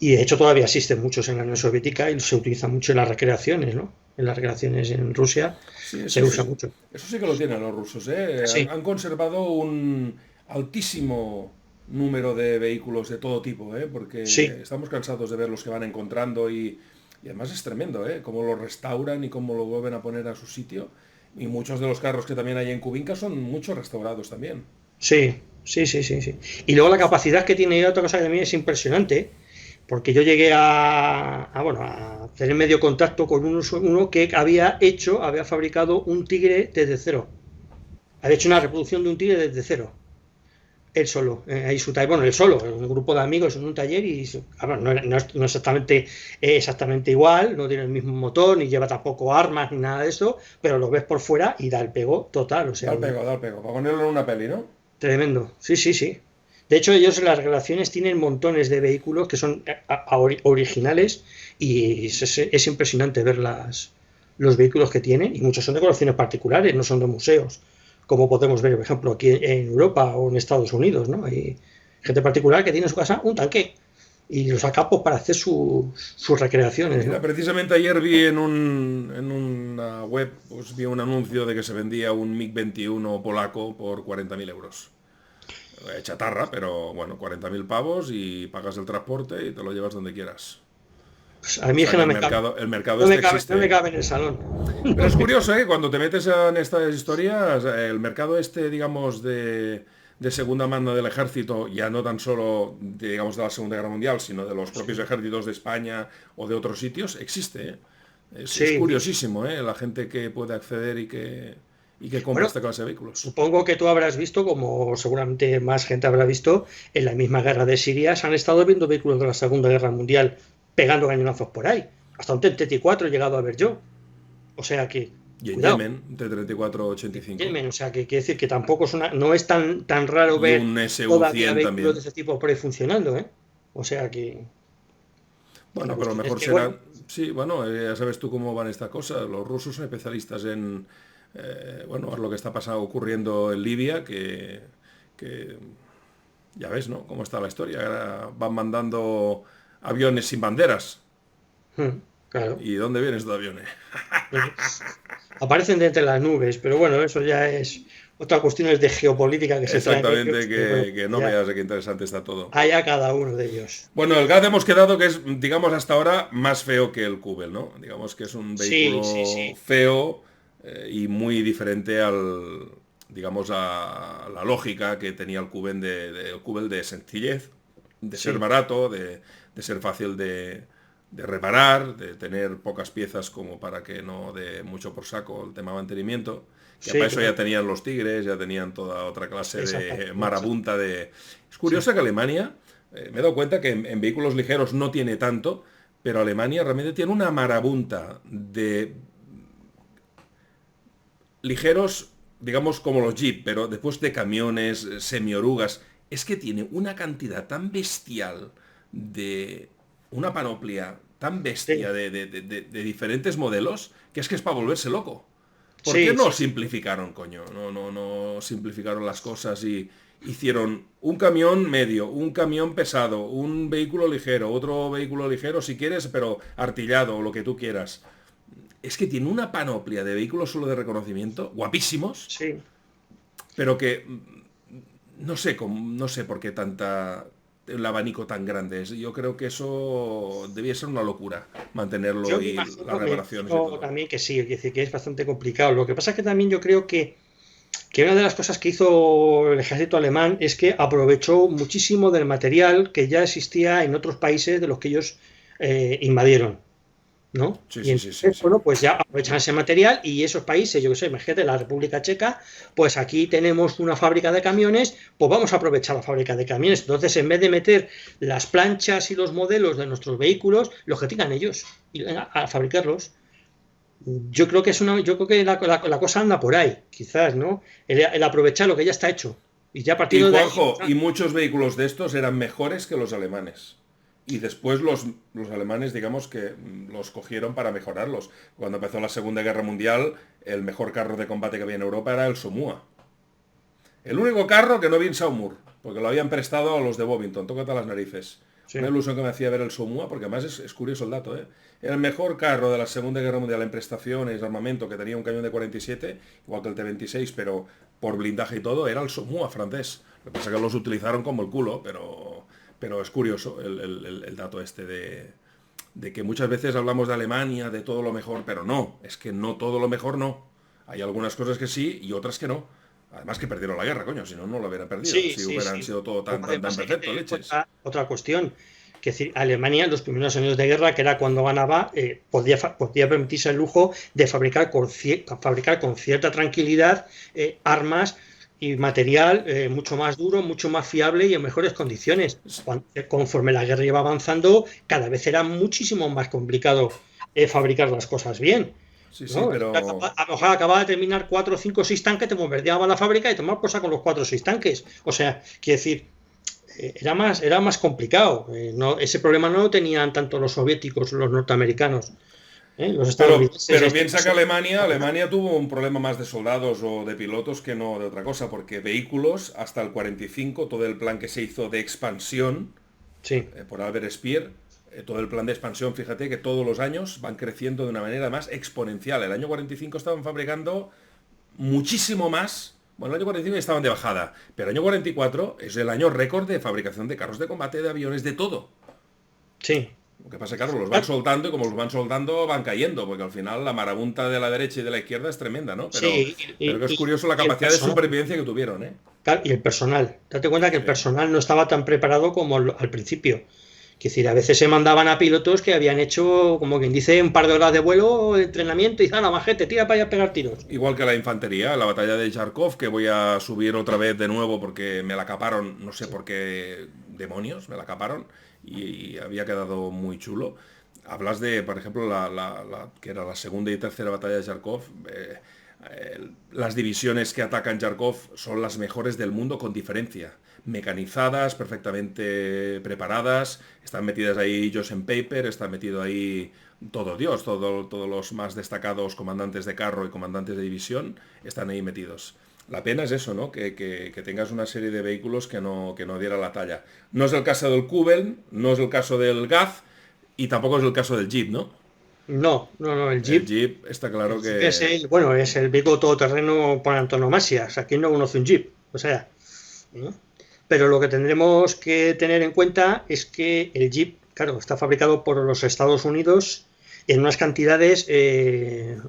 Y de hecho todavía existen muchos en la Unión Soviética y se utiliza mucho en las recreaciones, ¿no? En las recreaciones en Rusia se usa mucho. Eso sí que lo tienen los rusos, ¿eh? Sí. Han conservado un altísimo número de vehículos de todo tipo, porque estamos cansados de ver los que van encontrando y además es tremendo, cómo lo restauran y cómo lo vuelven a poner a su sitio. Y muchos de los carros que también hay en Kubinka son muchos restaurados también. Sí. Y luego la capacidad que tiene, otra cosa que también es impresionante, porque yo llegué a tener medio contacto con uno que había fabricado un Tigre desde cero. Había hecho una reproducción de un Tigre desde cero. Él solo, él solo, un grupo de amigos en un taller y no es exactamente igual, no tiene el mismo motor, ni lleva tampoco armas ni nada de eso, pero lo ves por fuera y da el pego total. O sea, da el pego, para ponerlo en una peli, ¿no? Tremendo, sí. De hecho, ellos en las relaciones tienen montones de vehículos que son originales y es impresionante ver los vehículos que tienen, y muchos son de colecciones particulares, no son de museos, como podemos ver, por ejemplo, aquí en Europa o en Estados Unidos, ¿no? Hay gente particular que tiene en su casa un tanque y lo saca para hacer sus recreaciones, ¿no? Mira, precisamente ayer vi en una web, pues vi un anuncio de que se vendía un MiG-21 polaco por 40.000 euros. Chatarra, pero bueno, 40.000 pavos y pagas el transporte y te lo llevas donde quieras. Pues a mí es que el mercado existe. No me cabe en el salón. Pero es curioso, cuando te metes en estas historias, el mercado digamos, de segunda mano del ejército, ya no tan solo, digamos, de la Segunda Guerra Mundial, sino de los propios ejércitos de España o de otros sitios, existe. Es curiosísimo, la gente que puede acceder y que compra esta clase de vehículos. Supongo que tú habrás visto, como seguramente más gente habrá visto, en la misma guerra de Siria se han estado viendo vehículos de la Segunda Guerra Mundial pegando cañonazos por ahí. Hasta un T-34 he llegado a ver yo. O sea que Y en Cuidado, Yemen, T-34-85. Yemen, o sea, que quiere decir que tampoco no es tan raro Y ver un todavía SU-100 vehículos de también. ese tipo por ahí funcionando, ¿eh? O sea que la Bueno, pero cuestión es mejor que, bueno, será... Sí, bueno, ya sabes tú cómo van estas cosas. Los rusos son especialistas en... bueno, lo que está pasando, ocurriendo en Libia, que ya ves, ¿no? Cómo está la historia. Ahora van mandando aviones sin banderas. claro. ¿Y dónde vienen estos aviones? Aparecen de entre las nubes, pero bueno, eso ya es otra cuestión de geopolítica que se traen ellos, Exactamente, que bueno, que no ya veas de qué interesante está todo. haya cada uno de ellos. Bueno, el GAD hemos quedado que es, digamos, hasta ahora más feo que el Cubel, ¿no? Digamos que es un Sí, sí, vehículo sí, feo y muy diferente al, digamos, a la lógica que tenía el Cubel el Cubel de sencillez, de ser sí, barato, de ser fácil de reparar, de tener pocas piezas como para que no dé mucho por saco el tema mantenimiento. Que para sí, eso ya correcto. tenían los Tigres, ya tenían toda otra clase de Exactamente, marabunta de... Es sí, curioso que Alemania me he dado cuenta que en vehículos ligeros no tiene tanto, pero Alemania realmente tiene una marabunta de ligeros, digamos como los Jeep, pero después de camiones, semiorugas. Es que tiene una cantidad tan bestial de una panoplia tan bestia sí, de diferentes modelos que es para volverse loco. ¿Por qué sí, no sí, sí. simplificaron, coño? No simplificaron las cosas y hicieron un camión medio, un camión pesado, un vehículo ligero, otro vehículo ligero si quieres, pero artillado o lo que tú quieras. Es que tiene una panoplia de vehículos solo de reconocimiento, guapísimos, Sí. pero que no sé por qué tanta el abanico tan grande es. Yo creo que eso debía ser una locura mantenerlo Yo y las me reparaciones y imagino todo. también que sí, es decir, que es bastante complicado. Lo que pasa es que también yo creo que una de las cosas que hizo el ejército alemán es que aprovechó muchísimo del material que ya existía en otros países de los que ellos invadieron, ¿no? Sí, Y sí, sí, sí, entonces, sí. bueno, pues ya aprovechan ese material y esos países, yo que sé, imagínate, la República Checa, pues aquí tenemos una fábrica de camiones, pues vamos a aprovechar la fábrica de camiones. Entonces, en vez de meter las planchas y los modelos de nuestros vehículos, los que tengan ellos y a fabricarlos. Yo creo que la cosa anda por ahí, quizás, ¿no? El aprovechar lo que ya está hecho. Y ya Y partiendo de ahí, Juanjo, y muchos vehículos de estos eran mejores que los alemanes. Y después los alemanes, digamos que los cogieron para mejorarlos. Cuando empezó la Segunda Guerra Mundial, el mejor carro de combate que había en Europa era el Somua. El único carro que no vi en Saumur, porque lo habían prestado a los de Bovington, tócate las narices. Una sí, ilusión que me hacía ver el Somua, porque además es curioso el dato, ¿eh? El mejor carro de la Segunda Guerra Mundial en prestaciones, armamento, que tenía un cañón de 47, igual que el T-26, pero por blindaje y todo, era el Somua francés. Lo que pasa es que los utilizaron como el culo, pero es curioso el dato este de que muchas veces hablamos de Alemania, de todo lo mejor, pero no, es que no todo lo mejor no. Hay algunas cosas que sí y otras que no. Además que perdieron la guerra, coño, si no, no lo hubieran perdido. sí, Si sí, hubieran sí. sido todo Luego, tan además hay que perfecto, tener en leches. cuenta otra cuestión, que es decir, Alemania en los primeros años de guerra, que era cuando ganaba, podía permitirse el lujo de fabricar con cierta tranquilidad armas y material mucho más duro, mucho más fiable y en mejores condiciones. Conforme la guerra iba avanzando, cada vez era muchísimo más complicado fabricar las cosas bien. Sí, sí, ¿No? pero... A lo mejor acababa de terminar 4, 5, 6 tanques, te bombardeaba la fábrica y tomar por saco los 4 o 6 tanques. O sea, quiero decir, era más complicado. Ese problema no lo tenían tanto los soviéticos, los norteamericanos, los estadounidenses. En Pero este piensa que caso, Alemania tuvo un problema más de soldados o de pilotos que no de otra cosa, porque vehículos hasta el 45, todo el plan que se hizo de expansión sí, por Albert Speer, todo el plan de expansión, fíjate que todos los años van creciendo de una manera más exponencial. El año 45 estaban fabricando muchísimo más. Bueno, el año 45 estaban de bajada, pero el año 44 es el año récord de fabricación de carros de combate, de aviones, de todo. sí. Lo que pasa es que, claro, los van soltando y como los van soltando van cayendo, porque al final la marabunta de la derecha y de la izquierda es tremenda, ¿no? Sí, Pero que es curioso la y el capacidad de personal. supervivencia que tuvieron, ¿eh? Claro, y el personal. Date cuenta que el Sí. personal no estaba tan preparado como al principio. Es decir, a veces se mandaban a pilotos que habían hecho, como quien dice, un par de horas de vuelo, de entrenamiento, y la majete, tira para allá a pegar tiros. Igual que la infantería, la batalla de Charkov, que voy a subir otra vez de nuevo porque me la caparon, no sé por qué demonios, me la caparon y había quedado muy chulo. hablas de, por ejemplo, que era la segunda y tercera batalla de Kharkov. Las divisiones que atacan Kharkov son las mejores del mundo con diferencia. Mecanizadas, perfectamente preparadas, están metidas ahí Joseph Paper, está metido ahí todo Dios, todos los más destacados comandantes de carro y comandantes de división están ahí metidos. La pena es eso, ¿no? Que tengas una serie de vehículos que no diera la talla. No es el caso del Kuben, no es el caso del Gaz y tampoco es el caso del Jeep, ¿no? No, no, no, el El Jeep Jeep está claro es que... el vehículo todoterreno por antonomasia. O sea, ¿quién no conoce un Jeep? O sea, ¿no? Pero lo que tendremos que tener en cuenta es que el Jeep, claro, está fabricado por los Estados Unidos en unas cantidades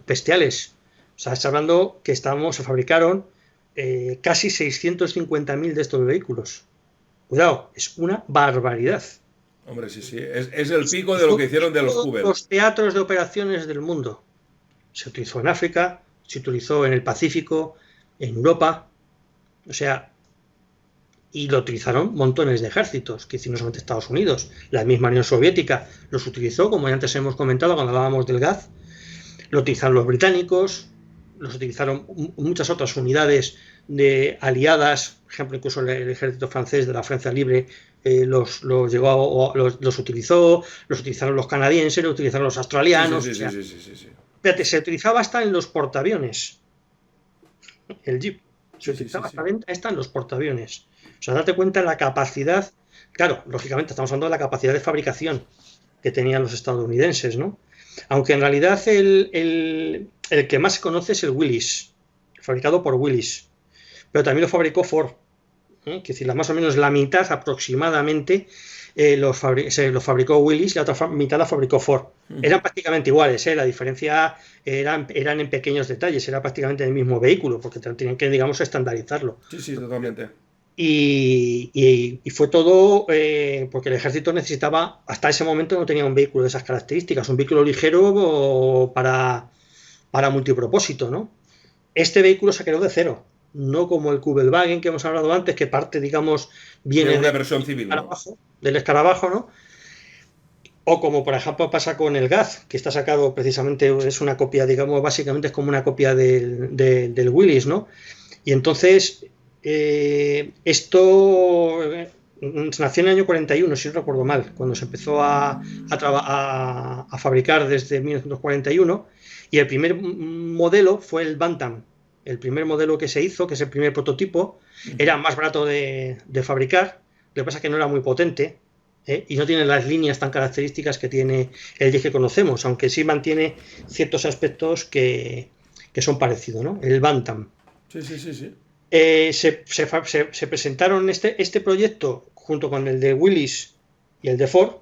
bestiales. O sea, está hablando que se fabricaron casi 650.000 de estos vehículos. Cuidado, es una barbaridad. Hombre, sí, sí, es el Y se pico de lo utilizó que hicieron de en los todos Kubel. los teatros de operaciones del mundo. Se utilizó en África, se utilizó en el Pacífico, en Europa, o sea, y lo utilizaron montones de ejércitos, que no solamente Estados Unidos, la misma Unión Soviética los utilizó, como ya antes hemos comentado cuando hablábamos del Gaz, lo utilizaron los británicos, los utilizaron muchas otras unidades de aliadas, por ejemplo, incluso el ejército francés de la Francia Libre los utilizó, los utilizaron los canadienses, los utilizaron los Sí, sí, australianos, sí, o sí, sea, sí, sí, sí, sí. fíjate, se utilizaba hasta en los portaaviones, el Jeep, se Sí, sí, sí, utilizaba sí. hasta en los portaaviones. O sea, date cuenta de la capacidad, claro, lógicamente estamos hablando de la capacidad de fabricación que tenían los estadounidenses, ¿no? Aunque en realidad el que más se conoce es el Willys, fabricado por Willys, pero también lo fabricó Ford, ¿eh? Que es decir, más o menos la mitad aproximadamente se lo fabricó Willys y la otra mitad la fabricó Ford. Eran prácticamente iguales, ¿eh? La diferencia eran en pequeños detalles, era prácticamente el mismo vehículo, porque tenían que, digamos, estandarizarlo. Sí, sí, totalmente. Y fue todo porque el ejército necesitaba, hasta ese momento no tenía un vehículo de esas características, un vehículo ligero para multipropósito, ¿no? Este vehículo se creó de cero, no como el Kubelwagen que hemos hablado antes, que parte, digamos, De viene una versión civil, ¿no? del escarabajo, ¿no? O como por ejemplo pasa con el Gaz, que está sacado precisamente, es una copia, digamos, básicamente es como una copia del Willys, ¿no? Y entonces, esto nació en el año 41, si no recuerdo mal, cuando se empezó a fabricar desde 1941, y el primer modelo fue el Bantam. El primer modelo que se hizo, que es el primer prototipo, era más barato de fabricar, lo que pasa es que no era muy potente, y no tiene las líneas tan características que tiene el Jeep que conocemos, aunque sí mantiene ciertos aspectos que son parecidos, ¿no? El Bantam. Sí, sí, sí, sí. Se presentaron este proyecto junto con el de Willys y el de Ford,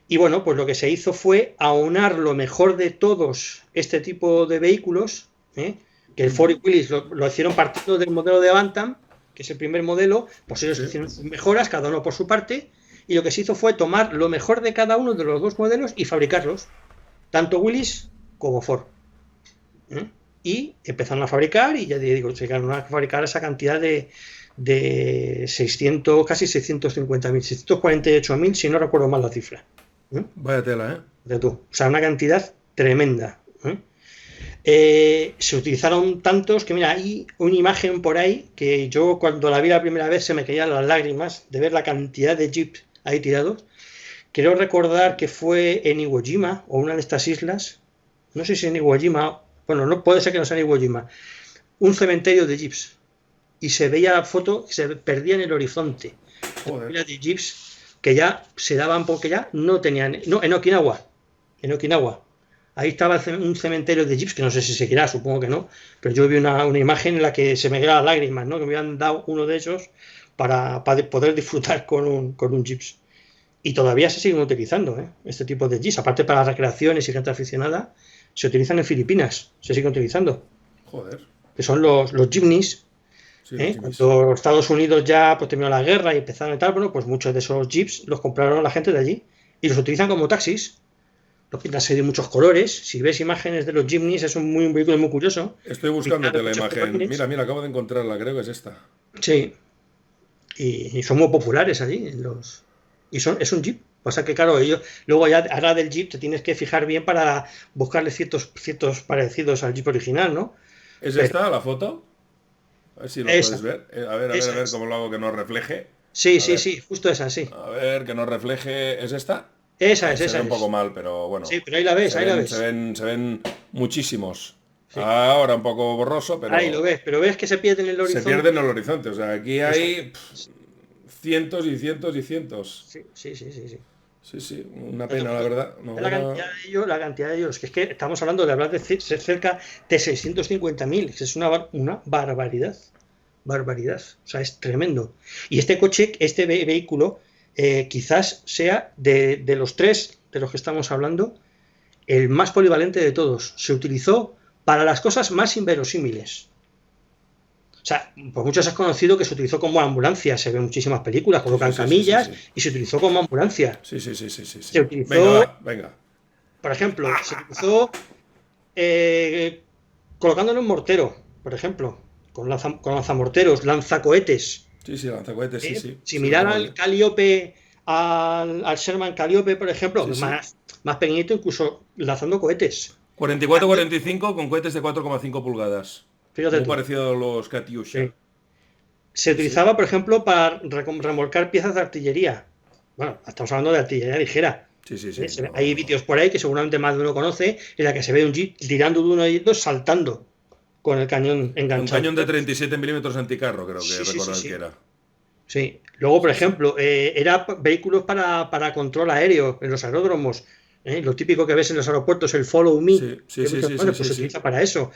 y bueno, pues lo que se hizo fue aunar lo mejor de todos este tipo de vehículos, que el Ford y Willys lo hicieron partiendo del modelo de Bantam, que es el primer modelo, pues ellos hicieron sus mejoras, cada uno por su parte, y lo que se hizo fue tomar lo mejor de cada uno de los dos modelos y fabricarlos, tanto Willys como Ford. Y empezaron a fabricar y ya digo, llegaron a fabricar esa cantidad de 600, casi 650.000, 648.000, si no recuerdo mal la cifra. Vaya tela, ¿eh? De tú. O sea, una cantidad tremenda. Se utilizaron tantos que, mira, hay una imagen por ahí que yo cuando la vi la primera vez se me caían las lágrimas de ver la cantidad de jeeps ahí tirados. Quiero recordar que fue en Iwo Jima o una de estas islas, no sé si en Iwo Jima, bueno, no puede ser que no sea en Iwo Jima, un cementerio de jeeps y se veía la foto, se perdía en el horizonte. Joder. De jeeps que ya se daban porque ya no tenían, no, en Okinawa, ahí estaba un cementerio de jeeps que no sé si seguirá, supongo que no, pero yo vi una imagen en la que se me quedaban las lágrimas, ¿no? Que me habían dado uno de esos para poder disfrutar con un jeeps. Y todavía se siguen utilizando, este tipo de jeeps, aparte para recreaciones y gente aficionada, se utilizan en Filipinas, se siguen utilizando. Joder. Que son los jeepneys. Sí, los jeeps. Cuando Estados Unidos ya pues, terminó la guerra y empezaron y tal, bueno, pues muchos de esos jeeps los compraron la gente de allí y los utilizan como taxis. Los pintan de muchos colores. Si ves imágenes de los jeepneys, es un vehículo muy curioso. Estoy buscándote la imagen. Mira, acabo de encontrarla, creo que es esta. Sí. Y son muy populares allí. Es un jeep. Pasa que, claro, ellos, luego ya ahora del Jeep te tienes que fijar bien para buscarle ciertos parecidos al Jeep original, ¿no? ¿Es Pero esta la foto? A ver si lo puedes esa, ver. A esa ver es. cómo lo hago que no refleje. Sí, A sí, ver, sí, justo esa, sí. a ver, que no refleje. ¿Es esta? Esa Ahí es, se ve esa un poco es. mal, pero Sí, bueno. pero ahí la ves, ahí la ves. Se ven muchísimos. Sí, Ahora un poco borroso, ahí lo pero ves, pero ves que se pierde en el se pierde en el horizonte. horizonte. O sea, aquí Esa. hay cientos y cientos y cientos. Sí, sí, sí, sí, sí. Sí, sí, una Entonces, pena, la bueno, verdad. Una la pena. cantidad de ellos, la cantidad de ellos, que es que estamos hablando de hablar de ser cerca de 650.000, que es una barbaridad, barbaridad, o sea, es tremendo. Y este coche, este vehículo, quizás sea de los tres de los que estamos hablando, el más polivalente de todos. Se utilizó para las cosas más inverosímiles. O sea, por muchos has conocido que se utilizó como ambulancia, se ven muchísimas películas, Sí, sí, colocan sí, sí, sí, camillas sí. y se utilizó como ambulancia. Sí, sí, sí, sí, sí, Se sí. Venga, utilizó, va, venga. por ejemplo, se utilizó eh, colocándolo en mortero, por ejemplo, con lanzamorteros, lanzacohetes. Sí, sí, lanzacohetes, sí, sí. Sí, lo Similar tengo al aquí. Calliope, al Sherman Calliope, por ejemplo, Sí, sí. más pequeñito, incluso lanzando cohetes. También, 44-45 con cohetes de 4,5 pulgadas. fíjate Muy tú. parecido a los Katyusha. Sí. Se Sí, sí. utilizaba, por ejemplo, para remolcar piezas de artillería. Bueno, estamos hablando de artillería ligera. Sí, sí, sí. Hay No. vídeos por ahí que seguramente más de uno conoce, en la que se ve un jeep tirando de uno de ellos, saltando con el cañón Un enganchado. cañón de 37 milímetros anticarro, creo que Sí, sí, sí, recordar que sí. era. Sí. Luego, por Sí, sí. ejemplo, era vehículos para control aéreo en los aeródromos. Lo típico que ves en los aeropuertos, el follow me. Sí, sí, sí, sí, sí, Bueno, pues sí, se sí. utiliza para eso.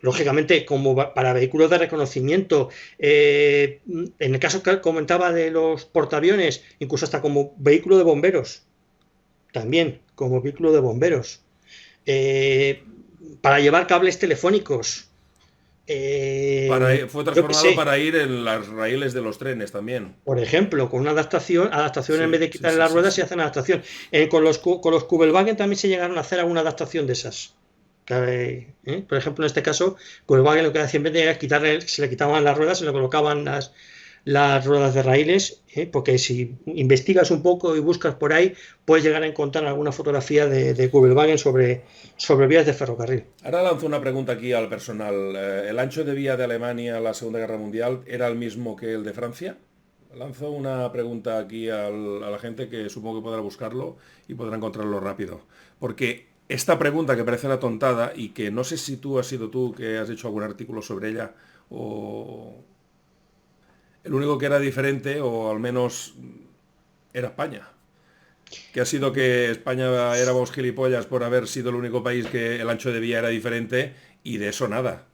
Lógicamente, como para vehículos de reconocimiento. En el caso que comentaba de los portaaviones, incluso hasta como vehículo de bomberos. También, como vehículo de bomberos. Eh, para llevar cables telefónicos. Fue Yo qué transformado sé. para ir en las raíles de los trenes también. Por ejemplo, con una adaptación en vez Sí, de sí, quitarle sí, las sí, ruedas sí. se hace una adaptación. Con los Kubelwagen también se llegaron a hacer alguna adaptación de esas. Por ejemplo, en este caso, Kubelwagen lo que hacía en vez de quitarle, se le quitaban las ruedas, se le colocaban las ruedas de raíles, porque si investigas un poco y buscas por ahí, puedes llegar a encontrar alguna fotografía de Kubelwagen sobre vías de ferrocarril. Ahora lanzo una pregunta aquí al personal. ¿El ancho de vía de Alemania en la Segunda Guerra Mundial era el mismo que el de Francia? Lanzo una pregunta aquí a la gente que supongo que podrá buscarlo y podrá encontrarlo rápido. Porque esta pregunta que parece una tontada y que no sé si tú has sido tú que has hecho algún artículo sobre ella o el único que era diferente o al menos era España. Que ha sido que España éramos gilipollas por haber sido el único país que el ancho de vía era diferente y de eso nada.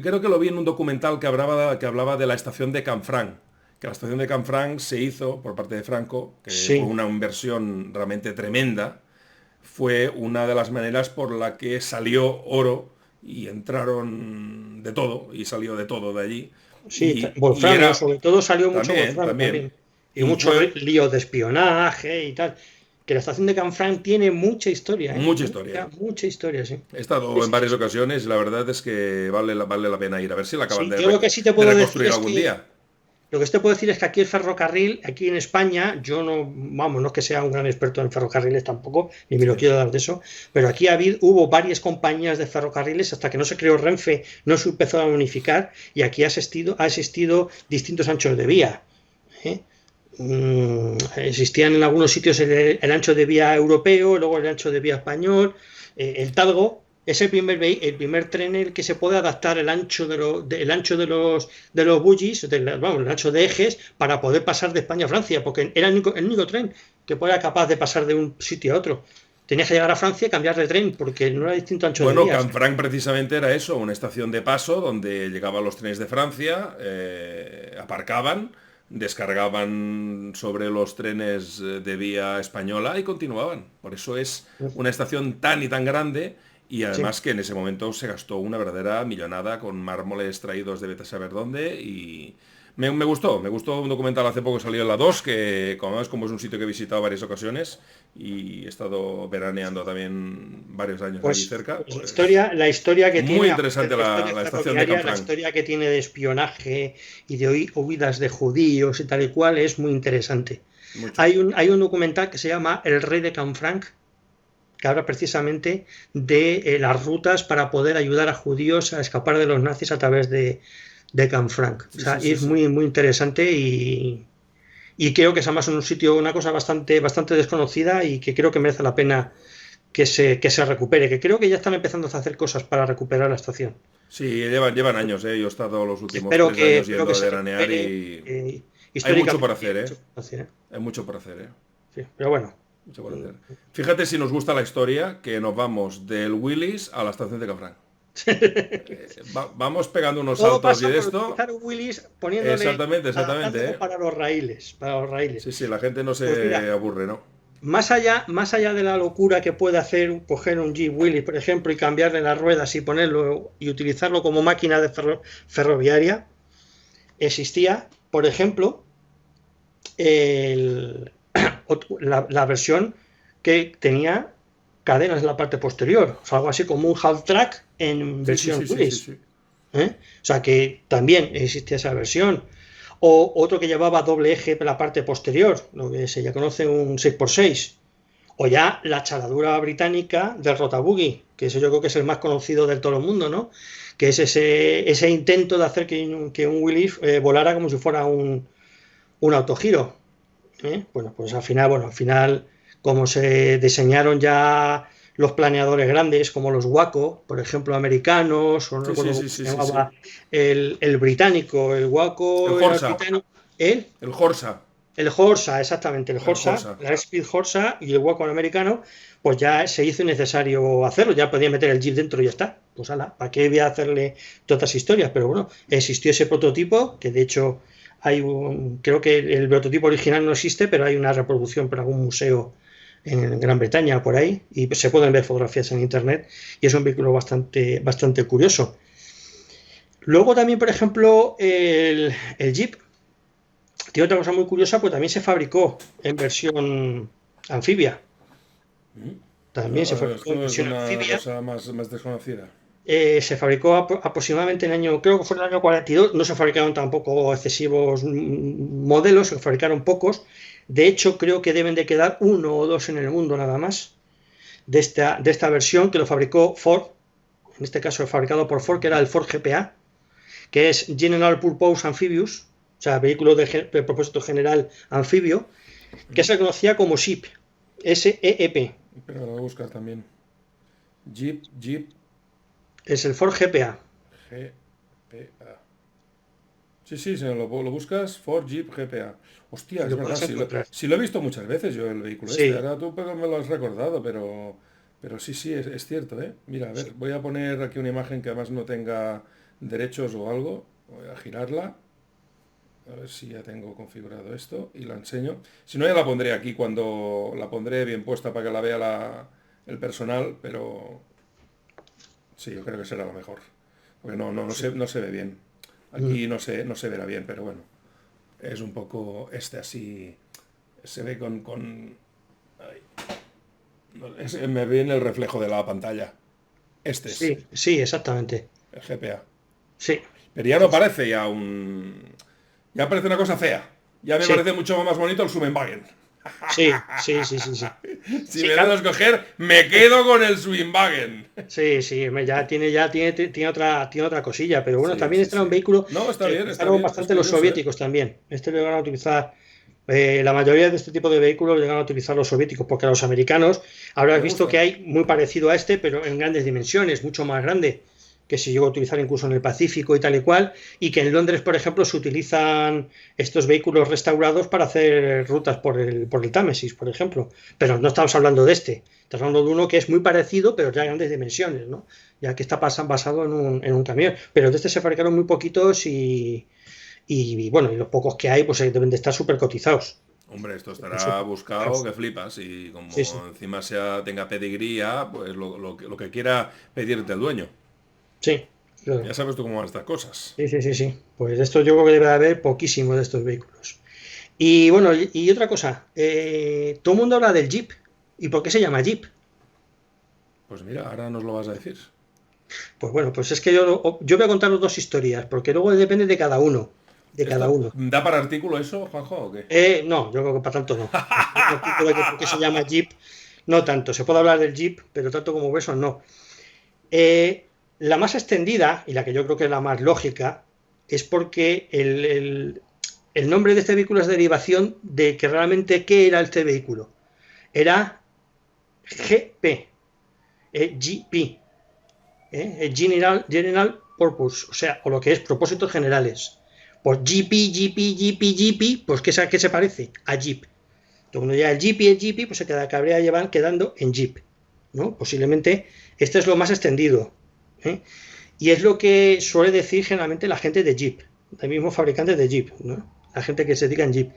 Creo que lo vi en un documental que hablaba de la estación de Canfranc, que la estación de Canfranc se hizo por parte de Franco, que fue Sí, una inversión realmente tremenda, fue una de las maneras por la que salió oro y entraron de todo, y salió de todo de allí. sí, Y Wolframio, era sobre todo salió mucho también, Wolframio también. también. Y Y mucho fue lío de espionaje y tal. Que la estación de Canfranc tiene mucha historia, ¿eh? mucha historia. Mucha historia, sí. He Sí, estado en sí, sí, varias sí. ocasiones y la verdad es que vale la pena ir. A ver si la acaban Sí, yo lo que sí te de puedo decir reconstruir es algún que día. lo que sí te puedo decir es que aquí el ferrocarril, aquí en España, yo no, vamos, no es que sea un gran experto en ferrocarriles tampoco, ni me lo Sí. quiero dar de eso, pero aquí hubo varias compañías de ferrocarriles hasta que no se creó Renfe, no se empezó a unificar y aquí ha existido distintos anchos de vía. ¿eh? Existían en algunos sitios el ancho de vía europeo, luego el ancho de vía español. El Talgo es el primer tren en el que se puede adaptar el ancho el ancho de los bogies, vamos, el ancho de ejes, para poder pasar de España a Francia, porque era el único tren que era capaz de pasar de un sitio a otro. Tenías que llegar a Francia y cambiar de tren, porque no era distinto ancho de Bueno, vías. Canfranc precisamente era eso, una estación de paso donde llegaban los trenes de Francia, aparcaban, descargaban sobre los trenes de vía española y continuaban. Por eso es una estación tan y tan grande y Sí. además que en ese momento se gastó una verdadera millonada con mármoles traídos de vete a saber dónde y me gustó un documental hace poco que salió en la 2 que como es un sitio que he visitado varias ocasiones y he estado veraneando también varios años allí cerca, Pues la pues historia, la historia que muy tiene, aparte de interesante la historia la estación de ferroviaria, la Canfranc. historia que tiene de espionaje y de huidas de judíos y tal y cual, es muy interesante. mucho. Hay un documental que se llama El Rey de Canfranc, que habla precisamente de las rutas para poder ayudar a judíos a escapar de los nazis a través de Canfranc. O Sí, sea, sí, y sí, es sí. muy, muy interesante y creo que es además un sitio, una cosa bastante, bastante desconocida y que creo que merece la pena que se recupere, que creo que ya están empezando a hacer cosas para recuperar la estación. Sí, llevan años, ¿eh? Yo he estado los últimos Espero 3 años espero yendo que a se veranear recupere, y hay mucho por históricamente hay hacer, ¿eh? mucho por hacer, ¿eh? Hay mucho por hacer, ¿eh? Sí, pero bueno. Mucho por hacer. Fíjate si nos gusta la historia, que nos vamos del Willis a la estación de Cafrán. Vamos pegando unos Todo saltos y pasa de por esto. utilizar un Willis poniéndole, Exactamente, exactamente, adaptándolo ¿eh? para los raíles, para los raíles. Sí, sí, la gente no Pues se mira, aburre, ¿no? más allá de la locura que puede hacer coger un Jeep Willys, por ejemplo, y cambiarle las ruedas y ponerlo y utilizarlo como máquina de ferroviaria, existía, por ejemplo, el- la versión que tenía cadenas en la parte posterior, o sea, algo así como un half track en Sí, sí, versión sí, sí, sí, Willys. sí. ¿Eh? O sea que también existía esa versión. O otro que llevaba doble eje en la parte posterior, lo que se ya conoce un 6x6. O ya la charadura británica del Rotabuggy, que eso yo creo que es el más conocido de todo el mundo, ¿no? Que es ese intento de hacer que un Willys volara como si fuera un autogiro. Bueno, al final, como se diseñaron ya los planeadores grandes, como los Waco, por ejemplo, americanos, o no Sí, sí, recuerdo sí, cómo se sí, sí, sí. llamaba el británico, el El Waco era el Horsa, británico, ¿eh? el Horsa, El Horsa, exactamente, el el Horsa, Horsa. la Speed Horsa y el Waco americano, pues ya se hizo innecesario hacerlo, ya podía meter el Jeep dentro y ya está. Pues ala, ¿para qué voy a hacerle todas estas historias? Pero bueno, existió ese prototipo, que de hecho creo que el prototipo original no existe, pero hay una reproducción por algún museo en Gran Bretaña por ahí y se pueden ver fotografías en internet y es un vehículo bastante, bastante curioso. Luego también, por ejemplo, el Jeep tiene otra cosa muy curiosa, pues también se fabricó en versión anfibia. También se No, fabricó en esto es versión una anfibia. cosa más desconocida. Se fabricó aproximadamente en el año, creo que fue en el año 42. No se fabricaron tampoco excesivos modelos, se fabricaron pocos. De hecho, creo que deben de quedar uno o dos en el mundo nada más de esta versión que lo fabricó Ford. En este caso, fabricado por Ford, que era el Ford GPA, que es General Purpose Amphibious, o sea, vehículo de propósito general anfibio, que se conocía como SEEP, SEEP, Pero lo voy a buscar también. Jeep es el Ford GPA. GPA. Sí, sí, si lo buscas, Ford Jeep GPA. Hostia, Y es lo verdad, puedes encontrar. sí lo he visto muchas veces yo el vehículo este. Sí, Ahora tú pero me lo has recordado, pero sí, sí, es cierto, ¿eh? Mira, a ver, sí. voy a poner aquí una imagen que además no tenga derechos o algo. Voy a girarla, a ver si ya tengo configurado esto y la enseño. Si no, ya la pondré aquí cuando la pondré bien puesta para que la vea el personal, pero sí, yo creo que será lo mejor. Porque no se ve bien. Mm. Aquí no se verá bien, pero bueno. Es un poco así. Se ve ay, me viene el reflejo de la pantalla. Este es Sí, sí, exactamente. el GPA. Sí, Pero ya sí, no parece ya un. Ya parece una cosa fea. Ya me sí, parece mucho más bonito el Swinwagen. sí, sí, sí, sí, sí. Si Sí, me debo claro. escoger, me quedo con el Swinwagen. Sí, sí, ya tiene otra cosilla, pero bueno, Sí, también sí, este era un sí. vehículo No, está que lo bien, está utilizaron bien. Es bastante los curioso, ¿eh? soviéticos también. Este lo llegaron a utilizar, la mayoría de este tipo de vehículos lo llegaron a utilizar los soviéticos, porque a los americanos habrás Me visto que gusta. hay muy parecido a este, pero en grandes dimensiones, mucho más grande, que se llegó a utilizar incluso en el Pacífico y tal y cual, y que en Londres, por ejemplo, se utilizan estos vehículos restaurados para hacer rutas por el Támesis, por ejemplo. Pero no estamos hablando de este, estamos hablando de uno que es muy parecido, pero ya en grandes dimensiones, ¿no? Ya que está basado en un camión. Pero de este se fabricaron muy poquitos y bueno, y los pocos que hay, pues deben de estar súper cotizados. Hombre, esto estará Súper buscado cotizados. que flipas y Sí, sí, como encima tenga pedigría, pues lo que quiera pedirte el dueño. sí, Ya claro. sabes tú cómo van estas cosas. Sí, sí, sí, sí. Pues de esto yo creo que debe haber poquísimos de estos vehículos. Y bueno, y otra cosa, todo el mundo habla del Jeep. ¿Y por qué se llama Jeep? Pues mira, ahora nos lo vas a decir. Pues bueno, pues es que yo voy a contaros dos historias, porque luego depende de cada uno. de cada uno. ¿Da para artículo eso, Juanjo, o qué? No, yo creo que para tanto no. ¿Por qué se llama Jeep? No tanto. Se puede hablar del Jeep, pero tanto como eso no. La más extendida, y la que yo creo que es la más lógica, es porque el nombre de este vehículo es derivación de que realmente ¿qué era este vehículo? Era GP, GP, General Purpose, o sea, o lo que es propósitos generales. Pues GP, pues ¿qué se parece? A Jeep. Entonces, cuando ya el GP, pues se acabaría quedando en Jeep, ¿no? Posiblemente este es lo más extendido, ¿eh? Y es lo que suele decir generalmente la gente de Jeep, el mismo fabricante de Jeep, ¿no? La gente que se dedica en Jeep.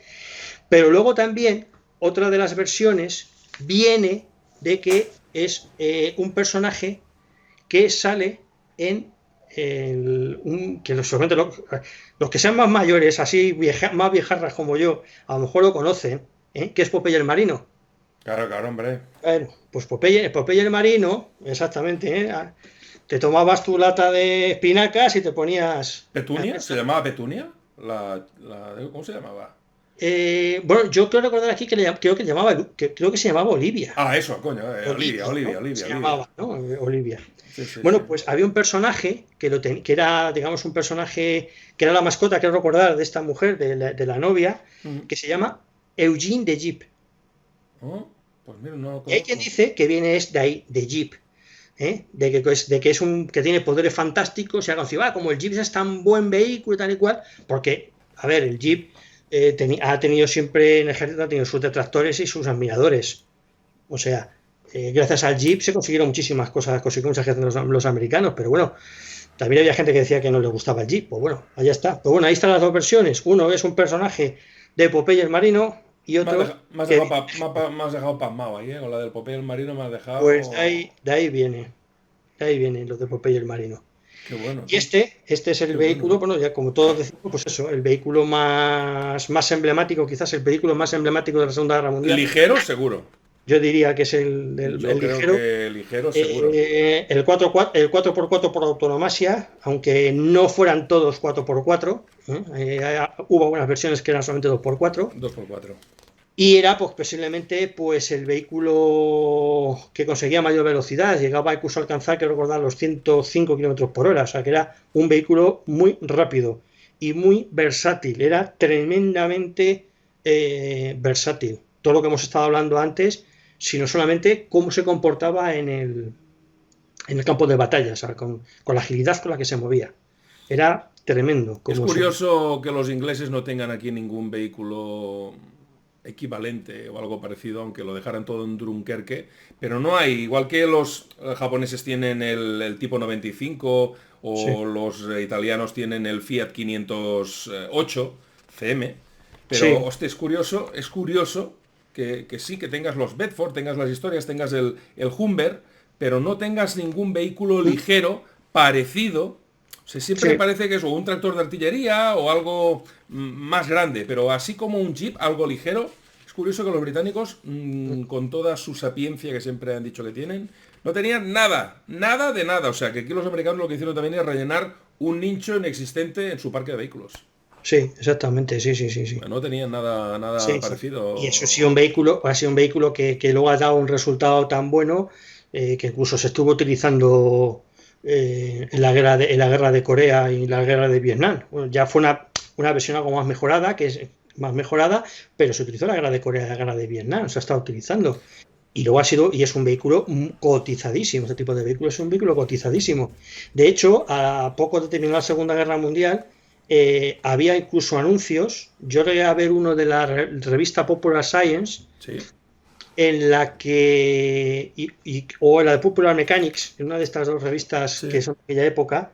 Pero luego también, otra de las versiones viene de que es un personaje que sale en que los que sean más mayores, así más viejarras como yo, a lo mejor lo conocen, que es Popeye el Marino. Claro, hombre. Bueno, pues Popeye el Marino, exactamente, te tomabas tu lata de espinacas y te ponías... ¿Petunia? ¿Se llamaba Petunia? ¿Cómo se llamaba? Bueno, yo creo recordar aquí creo que se llamaba Olivia. Eso, coño, Olivia, ¿no? Se llamaba, ¿no? Olivia. Sí, Bueno, pues había un personaje que era, digamos, un personaje que era la mascota, quiero recordar, de esta mujer, de la novia, que se llama Eugene de Jeep. Oh, pues mira, no lo conozco. Y hay quien dice que viene de ahí, de Jeep. De que que tiene poderes fantásticos, se ha conocido, como el Jeep es tan buen vehículo y tal y cual, porque, a ver, el Jeep ha tenido siempre en el ejército, ha tenido sus detractores y sus admiradores. O sea, gracias al Jeep se consiguieron muchísimas cosas, muchas cosas los americanos, pero bueno, también había gente que decía que no le gustaba el Jeep. Pues bueno, allá está. Pues bueno, ahí están las dos versiones. Uno es un personaje de Popeye el Marino y otro... Me has dejado pasmado ahí, con la del Popeye el Marino me has dejado... Pues de ahí viene lo de Popeye el Marino. Qué bueno. Y este es el vehículo, bueno, ya como todos decimos, pues eso, el vehículo más emblemático, quizás el vehículo más emblemático de la Segunda Guerra Mundial. Ligero, seguro. Yo diría que es el ligero. Ligero, seguro. El 4x4 por autonomasia, aunque no fueran todos 4x4. Hubo algunas versiones que eran solamente 2x4. 2x4. Y era pues, posiblemente pues, el vehículo que conseguía mayor velocidad, llegaba incluso a alcanzar, que recordar, los 105 km/h, o sea que era un vehículo muy rápido y muy versátil, era tremendamente versátil. Todo lo que hemos estado hablando antes, sino solamente cómo se comportaba en el campo de batalla, o sea, con la agilidad con la que se movía. Era tremendo. Es curioso que los ingleses no tengan aquí ningún vehículo equivalente o algo parecido, aunque lo dejaran todo en Dunkerque, pero no hay, igual que los japoneses tienen el tipo 95 o sí, los italianos tienen el Fiat 508 CM, pero sí, hostia, es curioso que sí, que tengas los Bedford, tengas las historias, tengas el Humber, pero no tengas ningún vehículo ligero parecido. O sea, siempre me parece que es un tractor de artillería o algo más grande, pero así como un Jeep, algo ligero. Es curioso que los británicos, con toda su sapiencia que siempre han dicho que tienen, no tenían nada de nada. O sea, que aquí los americanos lo que hicieron también es rellenar un nicho inexistente en su parque de vehículos. Sí, exactamente, sí. No tenían nada parecido. Sí. Y eso ha sido un vehículo que luego ha dado un resultado tan bueno que incluso se estuvo utilizando en la guerra de Corea y la guerra de Vietnam. Bueno, ya fue una versión algo más mejorada, pero se utilizó en la guerra de Corea y la guerra de Vietnam, se ha estado utilizando. Y luego es un vehículo cotizadísimo. Este tipo de vehículo es un vehículo cotizadísimo. De hecho, a poco de terminar la Segunda Guerra Mundial, había incluso anuncios. Yo llegué a ver uno de la revista Popular Science, sí, en la que o la de Popular Mechanics, en una de estas dos revistas, sí, que son de aquella época,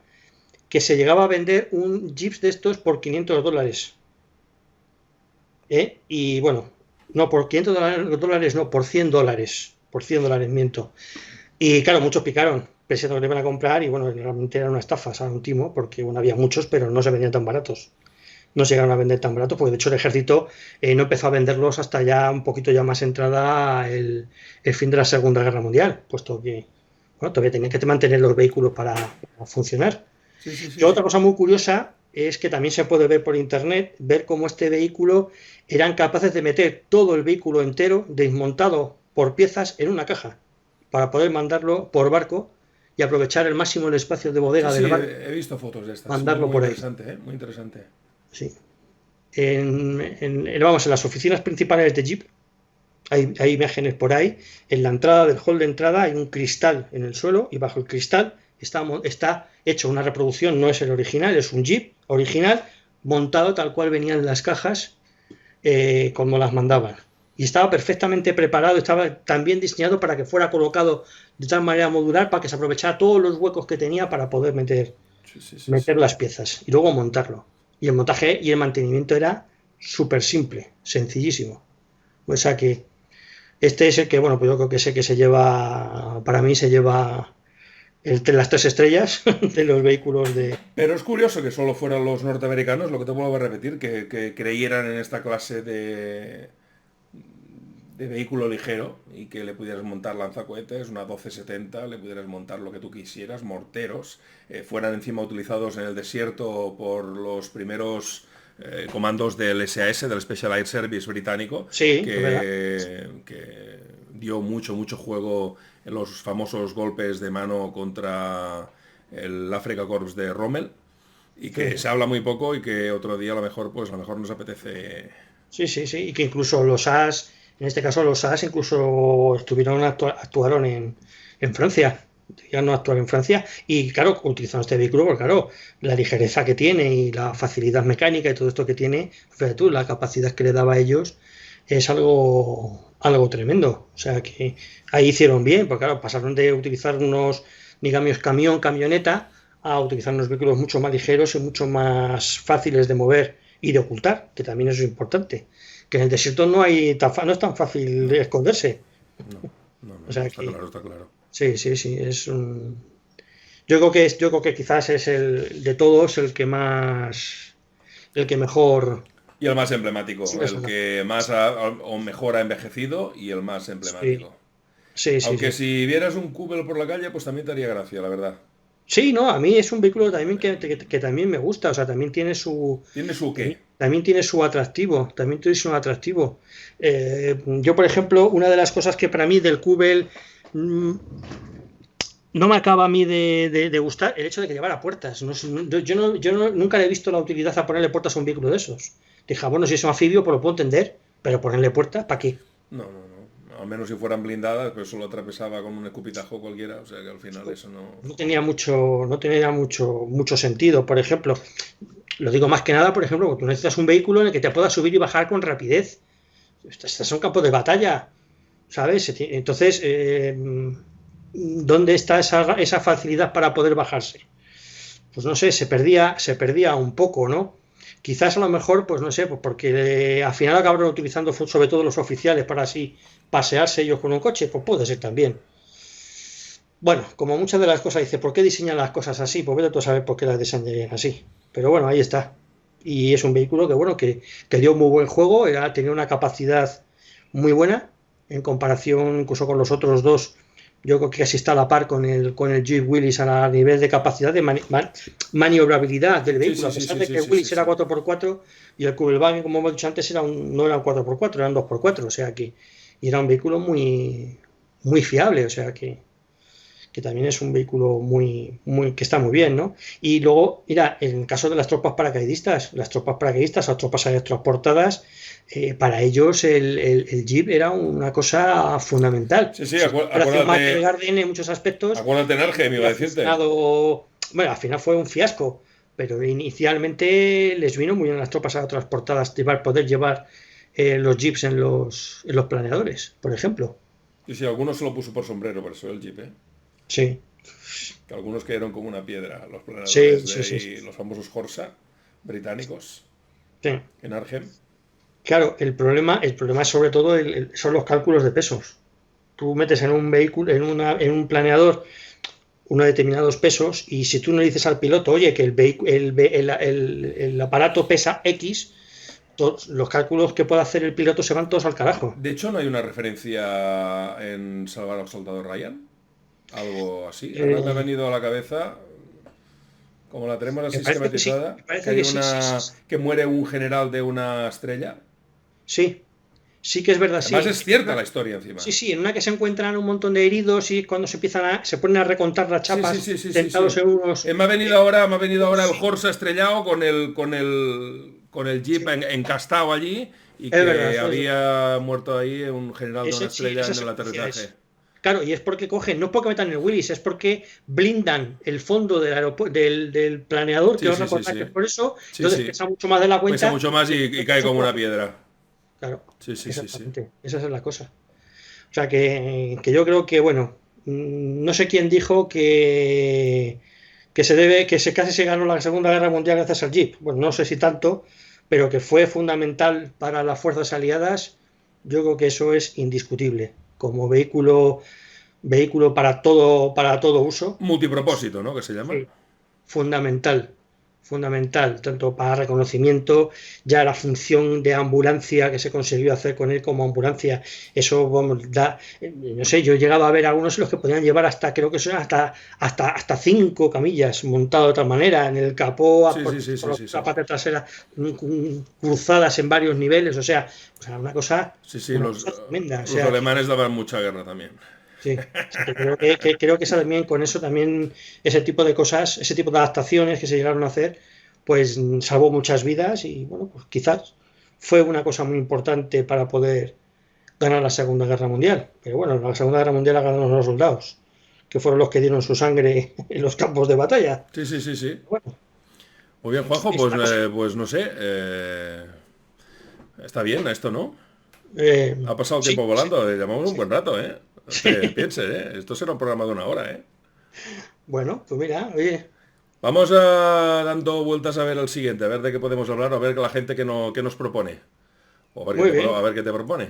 que se llegaba a vender un Jeep de estos por $500. Y bueno, no por $500, no, por $100. Por $100, miento. Y claro, muchos picaron, pese a que le iban a comprar, y bueno, realmente era una estafa, o sea, un timo, porque bueno, había muchos, pero no se vendían tan baratos. No se llegaron a vender tan baratos, porque de hecho el ejército no empezó a venderlos hasta ya un poquito ya más entrada el fin de la Segunda Guerra Mundial, puesto que bueno, todavía tenían que mantener los vehículos para funcionar. Sí. Y otra cosa muy curiosa, es que también se puede ver por internet, ver cómo este vehículo eran capaces de meter todo el vehículo entero desmontado por piezas en una caja para poder mandarlo por barco y aprovechar el máximo el espacio de Sí, bodega sí, del barco, he visto fotos de estas. Muy, mandarlo muy por ahí. interesante, ¿eh? Muy interesante. Sí. Vamos, en las oficinas principales de Jeep hay imágenes por ahí. En la entrada del hall de entrada hay un cristal en el suelo y bajo el cristal está hecho una reproducción, no es el original, es un Jeep original montado tal cual venían las cajas como las mandaban. Y estaba perfectamente preparado, estaba también diseñado para que fuera colocado de tal manera modular para que se aprovechara todos los huecos que tenía para poder Sí, sí, sí, sí. meter las piezas y luego montarlo. Y el montaje y el mantenimiento era súper simple, sencillísimo. O sea que este es el que, bueno, pues yo creo que es el que se lleva, para mí se lleva las 3 estrellas de los vehículos de... Pero es curioso que solo fueran los norteamericanos, lo que te vuelvo a repetir, que creyeran en esta clase de vehículo ligero y que le pudieras montar lanzacohetes, una 1270, le pudieras montar lo que tú quisieras, morteros, fueran encima utilizados en el desierto por los primeros comandos del SAS, del Special Air Service británico, Sí, es verdad. que dio mucho juego en los famosos golpes de mano contra el Africa Corps de Rommel y que Sí, se habla muy poco y que otro día a lo mejor nos apetece. sí, sí, sí. Y que incluso los AS, en este caso los AS incluso actuaron en Francia. Ya no actuar en Francia. Y claro, utilizando este vehículo, porque claro, la ligereza que tiene y la facilidad mecánica y todo esto que tiene, fíjate tú, la capacidad que le daba a ellos es algo tremendo. O sea que ahí hicieron bien, porque claro, pasaron de utilizar unos, digamos, camioneta, a utilizar unos vehículos mucho más ligeros y mucho más fáciles de mover y de ocultar, que también eso es importante. Que en el desierto no es tan fácil de No, esconderse. no, O no, sea está que claro, está claro. sí, sí, sí, yo creo que quizás es el de todos el que mejor Y el más emblemático, el resuena. que más o mejor ha envejecido y el más Sí, emblemático. sí, sí, Aunque sí. si vieras un Cubel por la calle, pues también te haría gracia, la verdad. Sí, no, a mí es un vehículo también que también me gusta, o sea, también tiene ¿Tiene su qué? también tiene su atractivo, también tiene su atractivo. Yo, por ejemplo, una de las cosas que para mí del Cubel no me acaba a mí de gustar el hecho de que llevara puertas. Nunca le he visto la utilidad a ponerle puertas a un vehículo de esos. Dije, bueno, si es un anfibio, pues lo puedo entender, pero ponerle puertas, ¿para qué? No, no, no. Al menos si fueran blindadas, pero solo atravesaba con un escupitajo cualquiera, o sea que al final eso no. No tenía mucho sentido. Por ejemplo, lo digo más que nada, por ejemplo, porque tú necesitas un vehículo en el que te puedas subir y bajar con rapidez. Estás en un campo de batalla, ¿sabes? Entonces, ¿dónde está esa facilidad para poder bajarse? Pues no sé, se perdía un poco, ¿no? Quizás a lo mejor, pues no sé, pues porque al final acabaron utilizando sobre todo los oficiales para así pasearse ellos con un coche, pues puede ser también. Bueno, como muchas de las cosas dice, ¿por qué diseñan las cosas así? Pues vete tú a saber por qué las diseñan así. Pero bueno, ahí está. Y es un vehículo que, bueno, que dio muy buen juego, tenía una capacidad muy buena en comparación incluso con los otros dos. Yo creo que casi está a la par con el Jeep Willys a nivel de capacidad de maniobrabilidad del Sí, vehículo, sí, a sí, pesar sí, de que sí, el sí, sí, Willys era sí. 4x4 y el Kubelwagen, como hemos dicho antes, no era un 4x4, eran 2x4, o sea que y era un vehículo muy, muy fiable, o sea que también es un vehículo que está muy bien, ¿no? Y luego, mira, en el caso de las tropas paracaidistas o tropas aéreas transportadas, para ellos el Jeep era una cosa fundamental. Sí, sí, Si la Operación Market acuérdate, Garden en muchos aspectos acuérdate en Argem, iba a había decirte. funcionado, bueno, al final fue un fiasco, pero inicialmente les vino muy bien a las tropas aéreas transportadas poder llevar los Jeeps en los planeadores, por ejemplo. Sí, sí, algunos se lo puso por sombrero, por eso el Jeep, ¿eh? Sí, Que algunos cayeron como una piedra, los sí, planeadores de sí, sí, ahí, sí. los famosos Horsa británicos Sí. en Argem. Claro, el problema es sobre todo son los cálculos de pesos. Tú metes en un vehículo, en un planeador, unos determinados pesos, y si tú no le dices al piloto, oye, que el aparato pesa X, los cálculos que puede hacer el piloto se van todos al carajo. De hecho, no hay una referencia en Salvar al Soldado Ryan. Algo así. Ahora me ha Eh, venido a la cabeza. Como la tenemos así Me parece que sí, esquematizada, me que parece hay que sí, sí, sí, sí. que muere un general de una estrella. Sí, sí que es verdad, Además sí. es cierta la historia Sí, encima. sí, en una que se encuentran un montón de heridos y cuando se ponen a recontar las Sí, sí, chapas, sí, sí, sí, sentados sí. en unos... Me ha venido ahora el sí, Horsa estrellado con el jeep sí, encastado allí y es verdad, que había muerto ahí un general de una sí, estrella esa en el secuencia aterrizaje. es. Claro, y es porque cogen, no es porque metan el Willis, es porque blindan el fondo del planeador, que Sí, os sí, sí, recordáis que sí. es por eso, Sí, entonces sí. pesa mucho más de la Pesa cuenta mucho más y cae como una piedra. Claro, Sí, sí, sí, sí. exactamente, esa es la cosa. O sea que yo creo que, bueno, no sé quién dijo que se debe, que se casi se ganó la Segunda Guerra Mundial gracias al Jeep. Bueno, no sé si tanto, pero que fue fundamental para las fuerzas aliadas, yo creo que eso es indiscutible. Como vehículo para todo uso, Multipropósito, ¿no? Que se llama. sí, fundamental, fundamental, tanto para reconocimiento, ya la función de ambulancia que se consiguió hacer con él como ambulancia, eso vamos, da, no sé, yo he llegado a ver algunos en los que podían llevar hasta, creo que son hasta 5 camillas montado de otra manera, en el capó, Sí, sí, sí, por sí, sí, la sí. parte trasera, cruzadas en varios niveles, o sea, Sí, sí, una cosa tremenda, o los sea, que alemanes daban mucha guerra también. sí, o sea, que creo que esa también, con eso también, ese tipo de cosas, ese tipo de adaptaciones que se llegaron a hacer, pues salvó muchas vidas y bueno, pues quizás fue una cosa muy importante para poder ganar la Segunda Guerra Mundial. Pero bueno, la Segunda Guerra Mundial la ganaron los soldados, que fueron los que dieron su sangre en los campos de batalla. Sí, sí, sí, sí. Bueno, Muy bien, Juanjo, es una cosa. pues no sé. Está bien esto, ¿no? Ha pasado el Sí, tiempo sí, volando. Llamamos un sí, buen rato, ¿eh? No te sí. pienses, ¿eh? Esto será un programa de una hora, ¿eh? Bueno, pues mira, oye, Vamos a dando vueltas a ver el siguiente, a ver de qué podemos hablar, a ver la gente que nos propone. O muy a bien. ver qué te propone.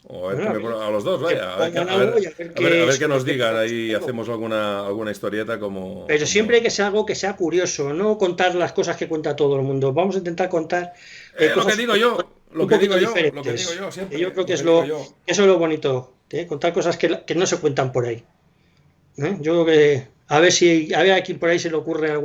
O a ver Bueno, a los dos, que vaya. propongan algo y a ver A qué, ver qué sobre nos qué digan. podemos Ahí hacerlo. hacemos alguna historieta Pero siempre como... que sea algo que sea curioso, no contar las cosas que cuenta todo el mundo. Vamos a intentar contar Lo que cosas digo yo, un poquito lo que digo diferentes. yo Que yo siempre, creo lo que que digo yo. eso es lo bonito, ¿eh? Contar cosas que no se cuentan por ahí. ¿Eh? Yo creo que a ver a quién por ahí se le ocurre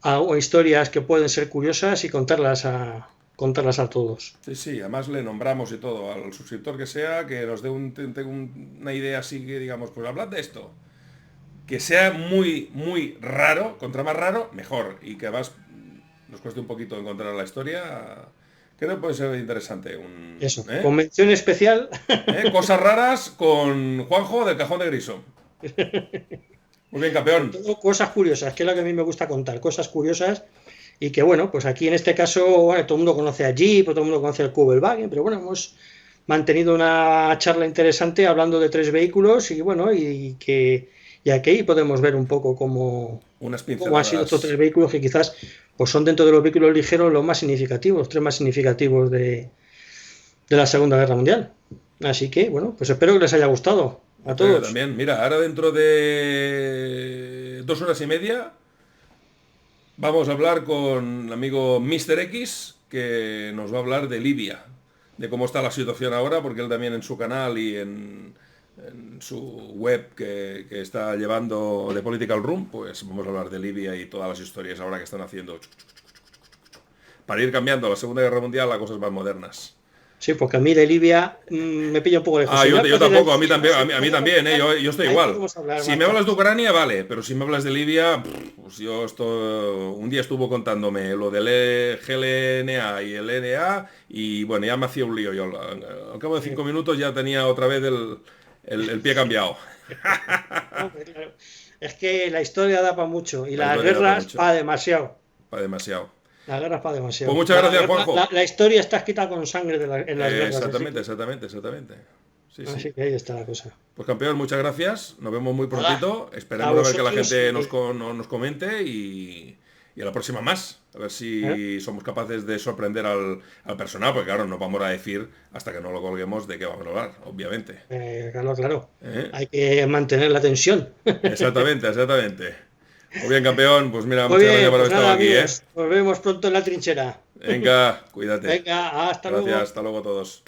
o historias que pueden ser curiosas y contarlas a todos. Sí, sí, además le nombramos y todo al suscriptor que sea, que nos dé una idea así que digamos, pues hablad de esto. Que sea muy, muy raro, contra más raro, mejor. Y que además nos cueste un poquito encontrar la historia. Creo que puede ser interesante. Eso. Convención especial. Cosas raras con Juanjo del Cajón de Griso. Muy bien, Sobre campeón. todo cosas curiosas, que es lo que a mí me gusta contar, cosas curiosas y que bueno, pues aquí en este caso, bueno, todo el mundo conoce a Jeep, todo el mundo conoce el Kubelwagen, pero bueno, hemos mantenido una charla interesante hablando de 3 vehículos y bueno, y aquí podemos ver un poco Unas cómo han sido estos pinceladas. 3 vehículos que quizás pues son dentro de los vehículos ligeros los más significativos, los 3 más significativos de la Segunda Guerra Mundial. Así que bueno, pues espero que les haya gustado a Espero que todos. también. Mira, ahora dentro de 2 horas y media vamos a hablar con el amigo Mr. X, que nos va a hablar de Libia, de cómo está la situación ahora, porque él también en su canal y en su web que está llevando de Political Room, pues vamos a hablar de Libia y todas las historias ahora que están haciendo para ir cambiando la Segunda Guerra Mundial a cosas más modernas. Sí, porque a mí de Libia me pilla un poco lejos. Ah, Si me yo hablas de la tampoco, Libia, si a me mí hablas de también, tal, yo estoy ahí igual. podemos hablar Si más me hablas de cosas. Ucrania, vale, pero si me hablas de Libia, pues un día estuvo contándome lo del GLNA y el NA y bueno, ya me hacía un lío yo. Al cabo de Sí. 5 minutos ya tenía otra vez el pie cambiado. No, pues claro. Es que la historia da para mucho y La las historia da para guerras mucho, para demasiado. para demasiado. Las guerras para Pues demasiado. muchas gracias, Juanjo. La historia está escrita con sangre en las guerras, Exactamente, exactamente, exactamente. Sí, sí. así que ahí está la cosa. Pues campeón, muchas gracias. Nos vemos muy Nada, prontito. a Esperemos a ver que la vosotros gente nos comente y a la próxima más. A ver ¿eh? si somos capaces de sorprender al personal, porque claro, no vamos a decir hasta que no lo colguemos de qué vamos a hablar, obviamente. Claro, claro. ¿Eh? Hay que mantener la tensión. Exactamente, exactamente. Muy bien, campeón. Pues mira, Muy muchas gracias bien, por haber pues estado nada, aquí, ¿eh? amigos. Nos vemos pronto en la trinchera. Venga, cuídate. Venga, hasta Gracias, luego. hasta luego a todos.